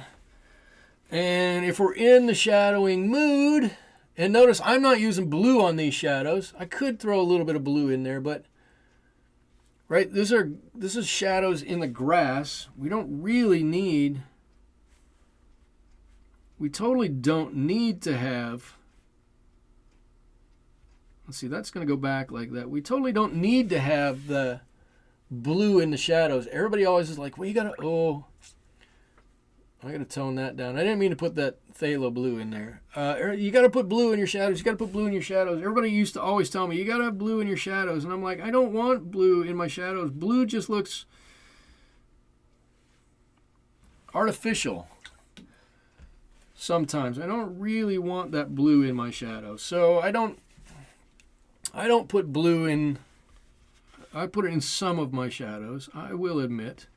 And if we're in the shadowing mood, and notice I'm not using blue on these shadows. I could throw a little bit of blue in there, but right, this is shadows in the grass. We totally don't need to have, let's see, that's going to go back like that. We totally don't need to have the blue in the shadows. Everybody always is like, well, I got to tone that down. I didn't mean to put that phthalo blue in there. You got to put blue in your shadows. You got to put blue in your shadows. Everybody used to always tell me, you got to have blue in your shadows. And I'm like, I don't want blue in my shadows. Blue just looks artificial sometimes. I don't really want that blue in my shadow. So I don't put blue in. I put it in some of my shadows, I will admit,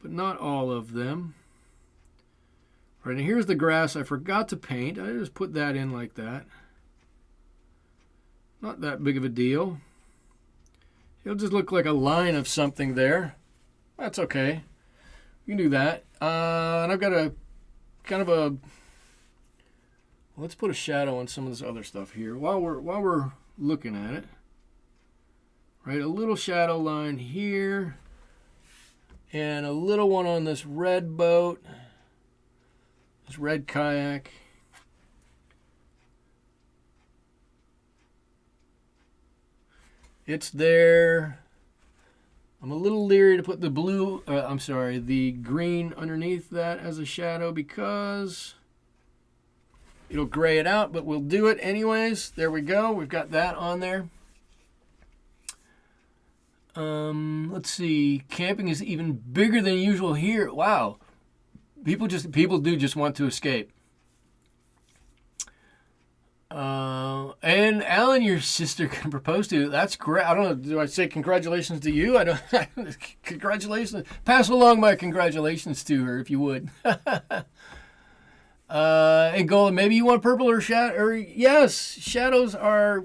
but not all of them. Right, and here's the grass I forgot to paint. I just put that in like that. Not that big of a deal. It'll just look like a line of something there. That's okay. You can do that. And I've got a kind of a, let's put a shadow on some of this other stuff here while we're looking at it. Right, a little shadow line here and a little one on this red boat, this red kayak. It's there. I'm a little leery to put the the green underneath that as a shadow because it'll gray it out, but we'll do it anyways. There we go. We've got that on there. Let's see. Camping is even bigger than usual here. Wow. People do just want to escape. And Alan, your sister can propose to you. That's great. I don't know. Do I say congratulations to you? I don't. Congratulations. Pass along my congratulations to her if you would. And Golden, maybe you want purple or shadow? Or yes, shadows are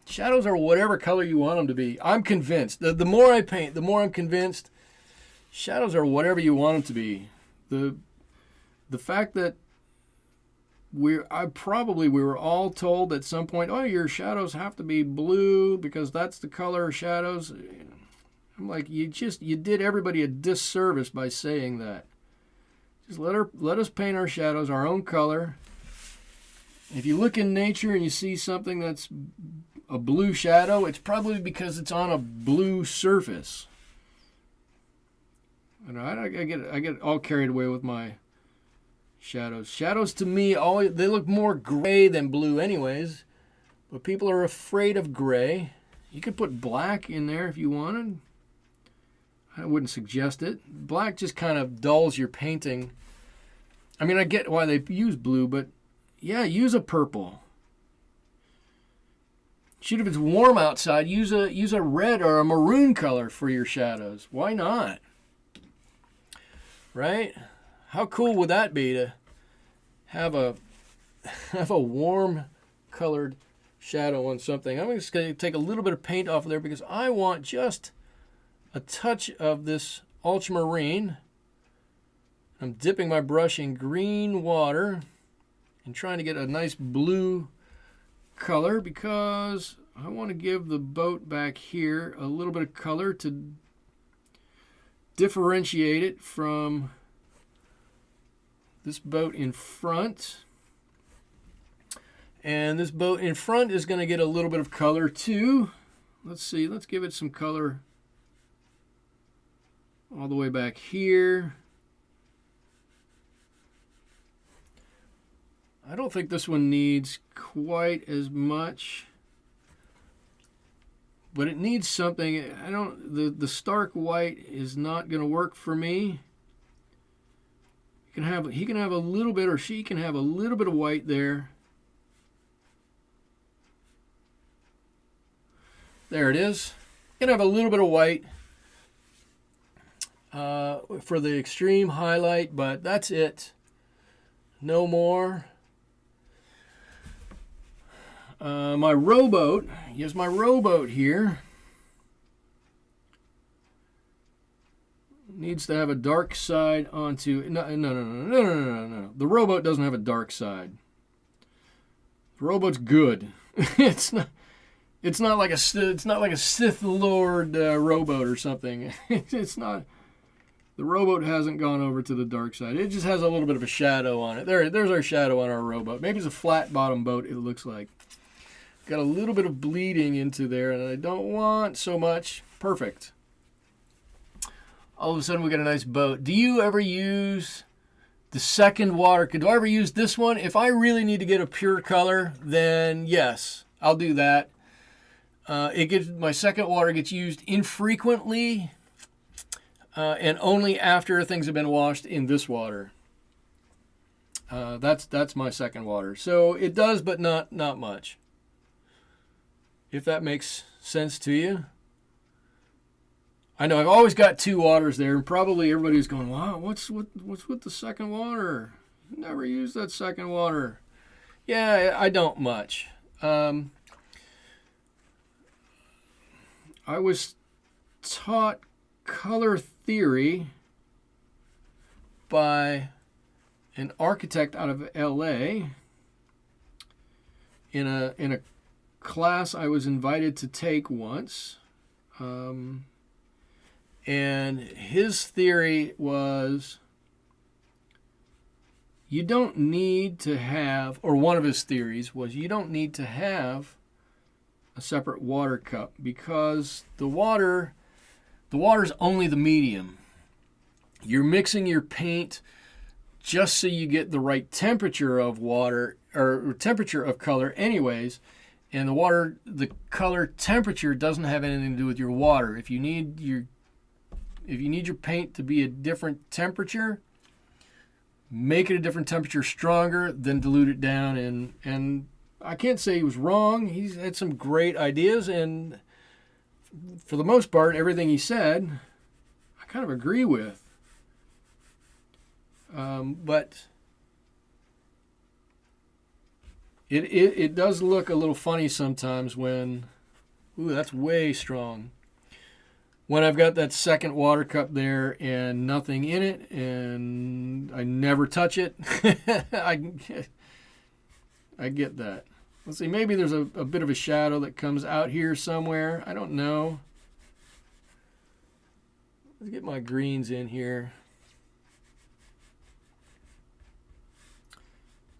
whatever color you want them to be. I'm convinced. The more I paint, the more I'm convinced shadows are whatever you want them to be. The fact that we were all told at some point, oh, your shadows have to be blue because that's the color of shadows. I'm like, you did everybody a disservice by saying that. Just let us paint our shadows our own color. If you look in nature and you see something that's a blue shadow, it's probably because it's on a blue surface. And I get all carried away with my shadows. Shadows to me they look more gray than blue anyways, but people are afraid of gray. You could put black in there if you wanted. I wouldn't suggest it. Black just kind of dulls your painting. I mean, I get why they use blue, but yeah, use a purple. Shoot, if it's warm outside, use a red or a maroon color for your shadows. Why not? Right? How cool would that be to have a warm colored shadow on something? I'm just going to take a little bit of paint off of there because I want just a touch of this ultramarine. I'm dipping my brush in green water and trying to get a nice blue color because I want to give the boat back here a little bit of color to differentiate it from this boat in front. And this boat in front is going to get a little bit of color too. Let's see, let's give it some color all the way back here. I don't think this one needs quite as much, but it needs something. I don't. The stark white is not going to work for me. He can have a little bit, or she can have a little bit of white there. There it is. You can have a little bit of white for the extreme highlight, but that's it. No more. My rowboat. Here's my rowboat here. Needs to have a dark side onto. No. The rowboat doesn't have a dark side. The rowboat's good. It's not. It's not like a Sith Lord rowboat or something. It's not. The rowboat hasn't gone over to the dark side. It just has a little bit of a shadow on it. There's our shadow on our rowboat. Maybe it's a flat bottom boat. It looks like. Got a little bit of bleeding into there, and I don't want so much. Perfect. All of a sudden, we got a nice boat. Do you ever use the second water? Do I ever use this one? If I really need to get a pure color, then yes, I'll do that. My second water gets used infrequently, and only after things have been washed in this water. That's my second water. So it does, but not much. If that makes sense to you. I know I've always got two waters there, and probably everybody's going, "Wow, what's with the second water? Never use that second water." Yeah, I don't much. I was taught color theory by an architect out of LA in a class I was invited to take once. And his theory was you don't need to have, or one of his theories was you don't need to have a separate water cup because the water's only the medium. You're mixing your paint just so you get the right temperature of water or temperature of color anyways. And the color temperature doesn't have anything to do with your water. If you need your paint to be a different temperature, make it a different temperature stronger, then dilute it down. And I can't say he was wrong. He's had some great ideas, and for the most part, everything he said, I kind of agree with. But it does look a little funny sometimes when, ooh, that's way strong. When I've got that second water cup there and nothing in it, and I never touch it, I get that. Let's see, maybe there's a bit of a shadow that comes out here somewhere. I don't know. Let's get my greens in here.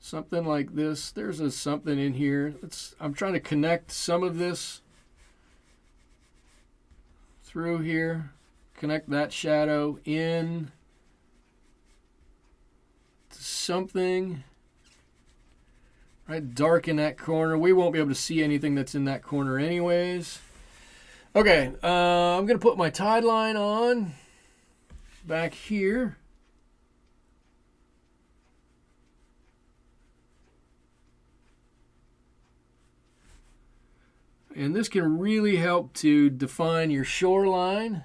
Something like this. There's something in here. I'm trying to connect some of this through here. Connect that shadow in to something. Right, darken that corner. We won't be able to see anything that's in that corner anyways. Okay, I'm going to put my tide line on back here. And this can really help to define your shoreline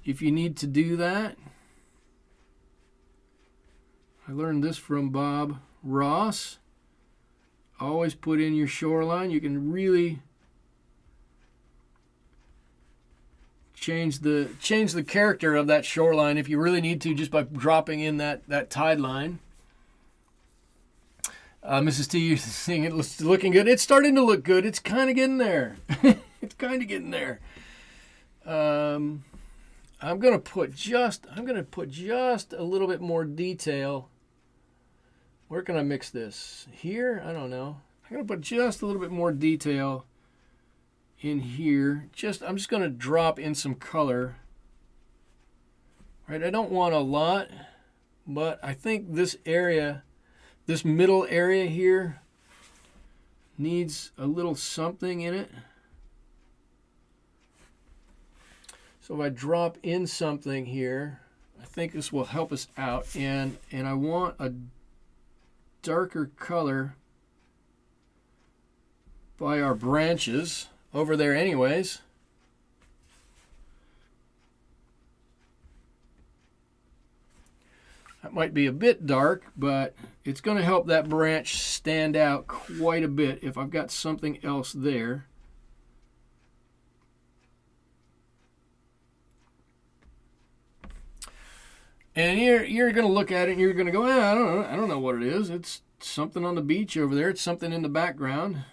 if you need to do that. I learned this from Bob Ross. Always put in your shoreline. You can really change the character of that shoreline if you really need to, just by dropping in that tide line. Mrs. T, you're seeing it's looking good. It's starting to look good. It's kind of getting there. It's kind of getting there. I'm gonna put just a little bit more detail. Where can I mix this? Here? I don't know. I'm going to put just a little bit more detail in here. I'm just going to drop in some color. Right? I don't want a lot, but I think this area this middle area here needs a little something in it. So if I drop in something here, I think this will help us out. And I want a darker color by our branches over there anyways. That might be a bit dark, but it's going to help that branch stand out quite a bit if I've got something else there. And you're going to look at it and you're going to go, I don't know what it is. It's something on the beach over there. It's something in the background.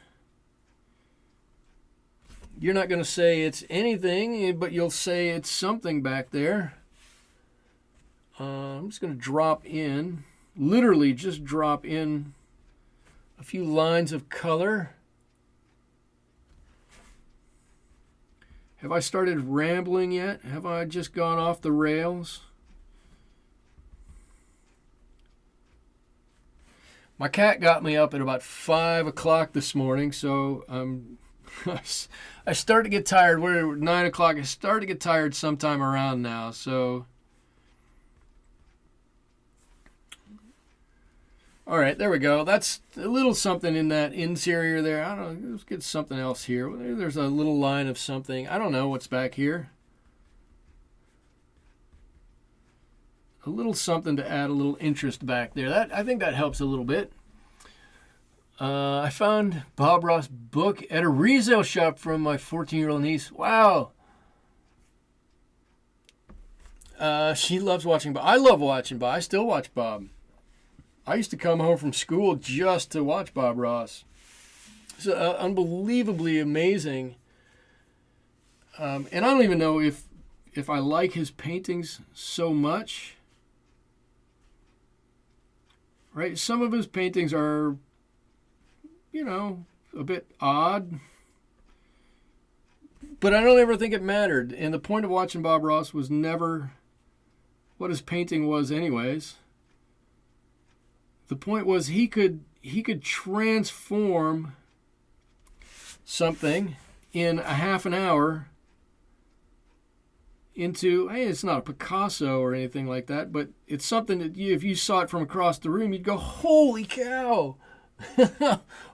You're not going to say it's anything, but you'll say it's something back there. I'm just going to drop in, literally just drop in a few lines of color. Have I started rambling yet? Have I just gone off the rails? My cat got me up at about 5 o'clock this morning, so I start to get tired. We're at 9 o'clock. I start to get tired sometime around now, so... All right, there we go. That's a little something in that interior there. I don't know. Let's get something else here. There's a little line of something. I don't know what's back here. A little something to add a little interest back there. I think that helps a little bit. I found Bob Ross' book at a resale shop from my 14-year-old niece. Wow. She loves watching Bob. I love watching Bob. I still watch Bob. I used to come home from school just to watch Bob Ross. It's unbelievably amazing. And I don't even know if I like his paintings so much. Right? Some of his paintings are, a bit odd. But I don't ever think it mattered. And the point of watching Bob Ross was never what his painting was anyways. The point was he could transform something in a half an hour into, hey, it's not a Picasso or anything like that, but it's something that if you saw it from across the room, you'd go, holy cow.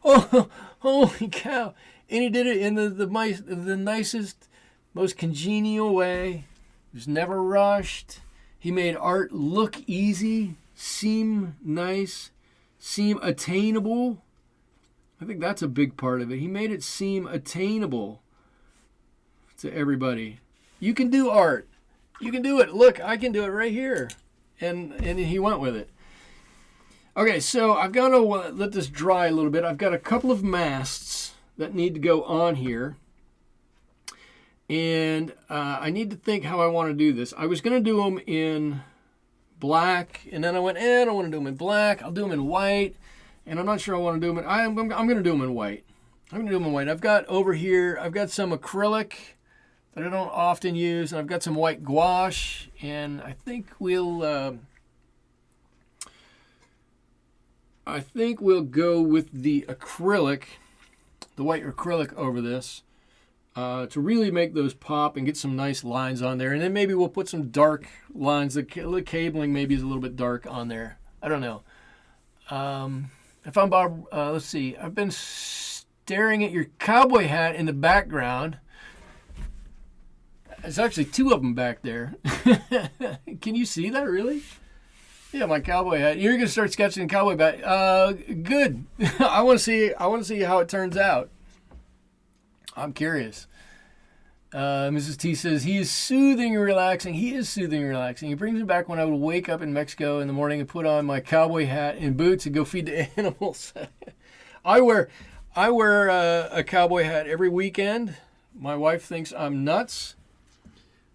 Oh, holy cow. And he did it in the nicest, most congenial way. He was never rushed. He made art look easy, seem nice, seem attainable. I think that's a big part of it. He made it seem attainable to everybody. You can do art. You can do it. Look, I can do it right here. And he went with it. Okay, so I've got to let this dry a little bit. I've got a couple of masts that need to go on here. And I need to think how I want to do this. I was going to do them in black, and then I went, I don't want to do them in black. I'll do them in white, and I'm not sure I want to do them in, I'm going to do them in white. I'm going to do them in white. I've got over here, I've got some acrylic that I don't often use, and I've got some white gouache, and I think we'll go with the acrylic, the white acrylic over this. To really make those pop and get some nice lines on there. And then maybe we'll put some dark lines. The cabling maybe is a little bit dark on there. I don't know. I found Bob, let's see. I've been staring at your cowboy hat in the background. There's actually two of them back there. Can you see that, really? Yeah, my cowboy hat. You're going to start sketching a cowboy hat. Good. I want to see how it turns out. I'm curious. Mrs. T says, he is soothing and relaxing. He is soothing and relaxing. He brings me back when I would wake up in Mexico in the morning and put on my cowboy hat and boots and go feed the animals. I wear a cowboy hat every weekend. My wife thinks I'm nuts,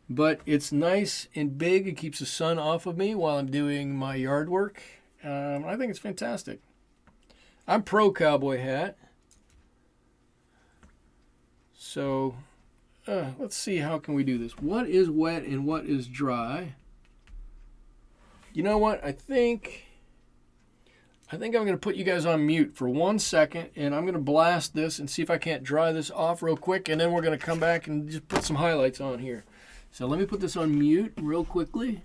but it's nice and big. It keeps the sun off of me while I'm doing my yard work. I think it's fantastic. I'm pro cowboy hat. So let's see, how can we do this? What is wet and what is dry? You know what? I think I think I'm going to put you guys on mute for 1 second, and I'm going to blast this and see if I can't dry this off real quick, and then we're going to come back and just put some highlights on here. So let me put this on mute real quickly.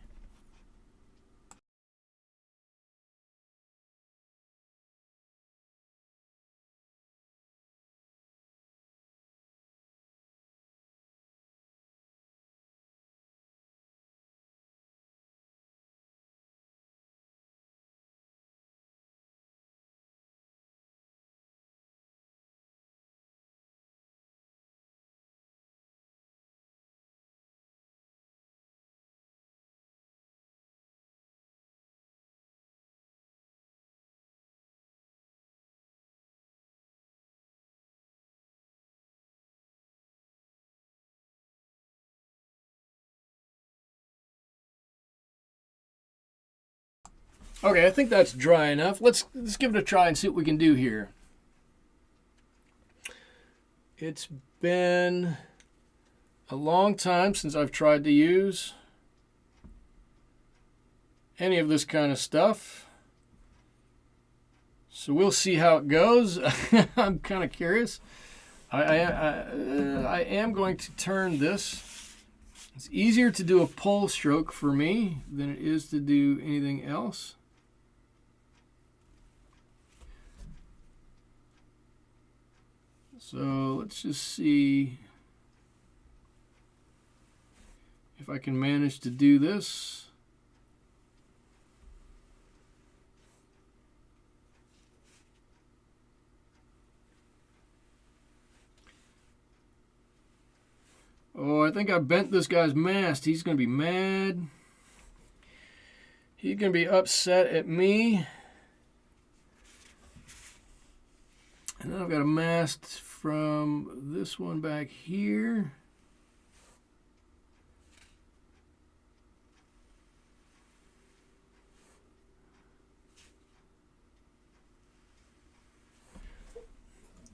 Okay, I think that's dry enough. Let's give it a try and see what we can do here. It's been a long time since I've tried to use any of this kind of stuff. So we'll see how it goes. I'm kind of curious. I am going to turn this. It's easier to do a pole stroke for me than it is to do anything else. So let's just see if I can manage to do this. Oh, I think I bent this guy's mast. He's going to be mad. He's going to be upset at me. And then I've got a mast from this one back here.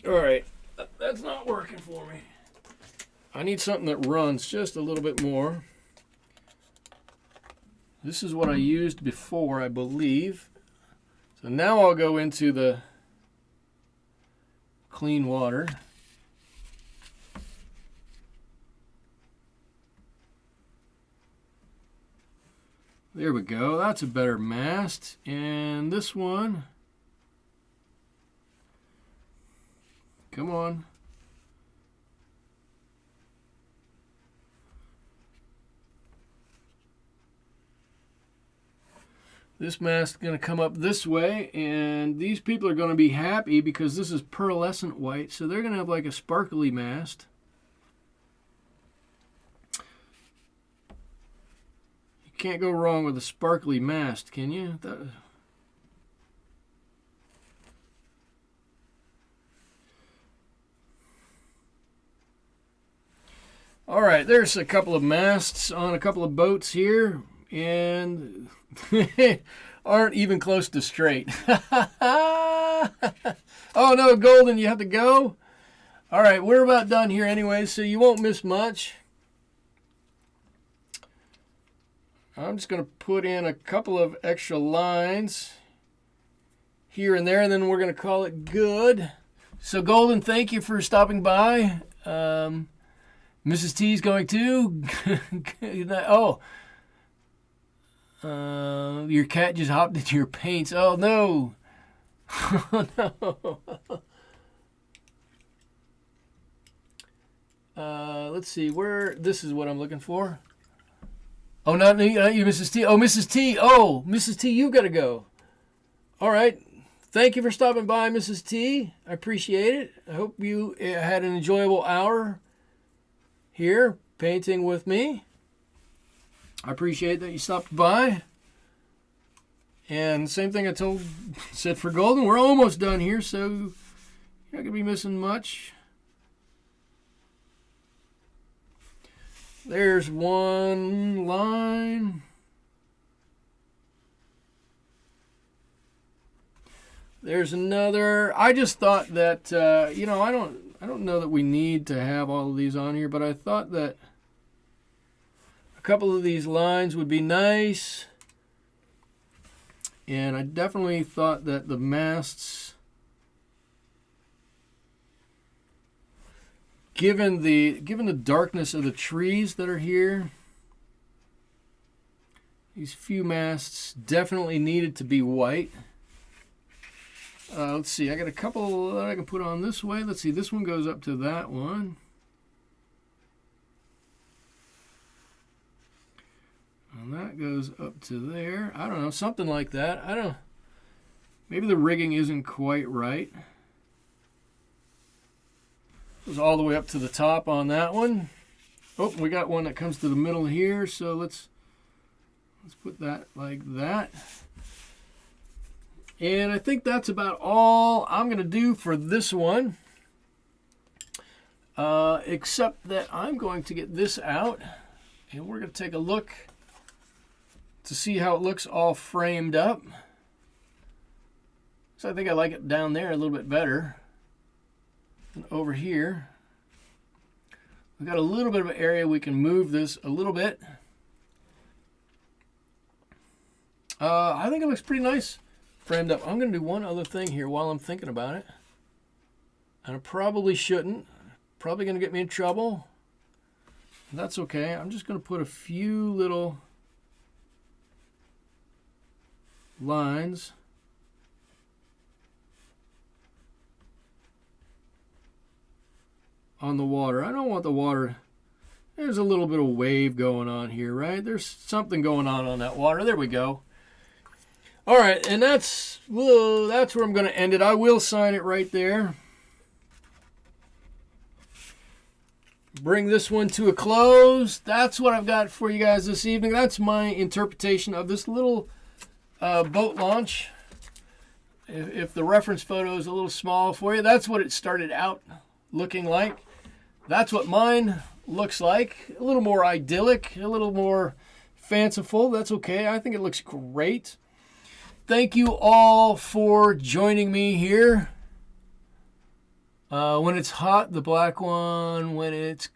All right, that's not working for me. I need something that runs just a little bit more. This is what I used before, I believe. So now I'll go into the clean water. There we go. That's a better mast. And this one, come on. This mast is going to come up this way, and these people are going to be happy because this is pearlescent white, so they're going to have like a sparkly mast. You can't go wrong with a sparkly mast, can you? All right, there's a couple of masts on a couple of boats here, and aren't even close to straight. Oh no, Golden, you have to go? All right, we're about done here anyway, so you won't miss much. I'm just going to put in a couple of extra lines here and there, and then we're going to call it good. So Golden, thank you for stopping by. Mrs. T's going too. Oh. Your cat just hopped into your paints. Oh no. Oh no. Let's see where this is what I'm looking for. Oh, not you, Mrs. T. Oh, Mrs. T. Oh, Mrs. T, you gotta go. All right. Thank you for stopping by, Mrs. T. I appreciate it. I hope you had an enjoyable hour here painting with me. I appreciate that you stopped by. And same thing I said for Golden. We're almost done here, so you're not going to be missing much. There's one line. There's another. I just thought that, I don't know that we need to have all of these on here, but I thought that a couple of these lines would be nice. And I definitely thought that the masts, given the darkness of the trees that are here, these few masts definitely needed to be white. Let's see, I got a couple that I can put on this way. Let's see, this one goes up to that one. And that goes up to there. I don't know, something like that. I don't, maybe the rigging isn't quite right. Goes all the way up to the top on that one. Oh, we got one that comes to the middle here, so let's put that like that. And I think that's about all I'm going to do for this one. Except that I'm going to get this out, and we're going to take a look to see how it looks all framed up. So I think I like it down there a little bit better than over here. We've got a little bit of an area we can move this a little bit. I think it looks pretty nice framed up. I'm going to do one other thing here while I'm thinking about it. And I probably shouldn't. Probably going to get me in trouble. That's okay. I'm just going to put a few little lines on the water. I don't want the water. There's a little bit of wave going on here, right? There's something going on that water. There we go. All right, and that's where I'm going to end it. I will sign it right there. Bring this one to a close. That's what I've got for you guys this evening. That's my interpretation of this little boat launch. If the reference photo is a little small for you, that's what it started out looking like. That's what mine looks like. A little more idyllic, a little more fanciful. That's okay. I think it looks great. Thank you all for joining me here. When it's hot, the black one. When it's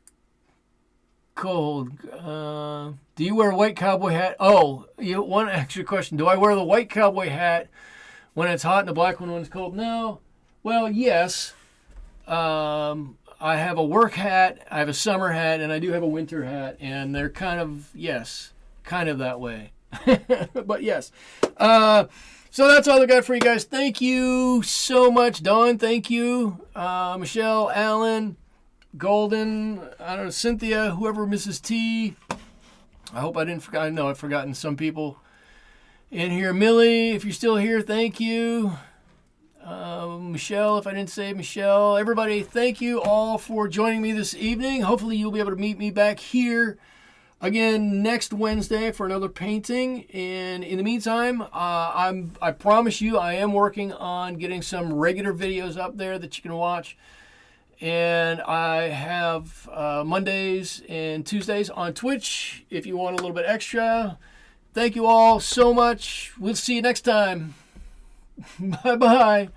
cold, do you wear a white cowboy hat? Oh, one extra question. Do I wear the white cowboy hat when it's hot and the black one when it's cold? No. Well, yes. I have a work hat, I have a summer hat, and I do have a winter hat. And they're kind of, yes, kind of that way. But yes. So that's all I got for you guys. Thank you so much, Dawn. Thank you, Michelle, Alan, Golden, I don't know, Cynthia, whoever, Mrs. T. I hope I didn't forget. I know I've forgotten some people in here. Millie, if you're still here, thank you. Michelle, if I didn't say Michelle. Everybody, thank you all for joining me this evening. Hopefully you'll be able to meet me back here again next Wednesday for another painting. And in the meantime, I promise you I am working on getting some regular videos up there that you can watch. And I have Mondays and Tuesdays on Twitch if you want a little bit extra. Thank you all so much. We'll see you next time. Bye-bye.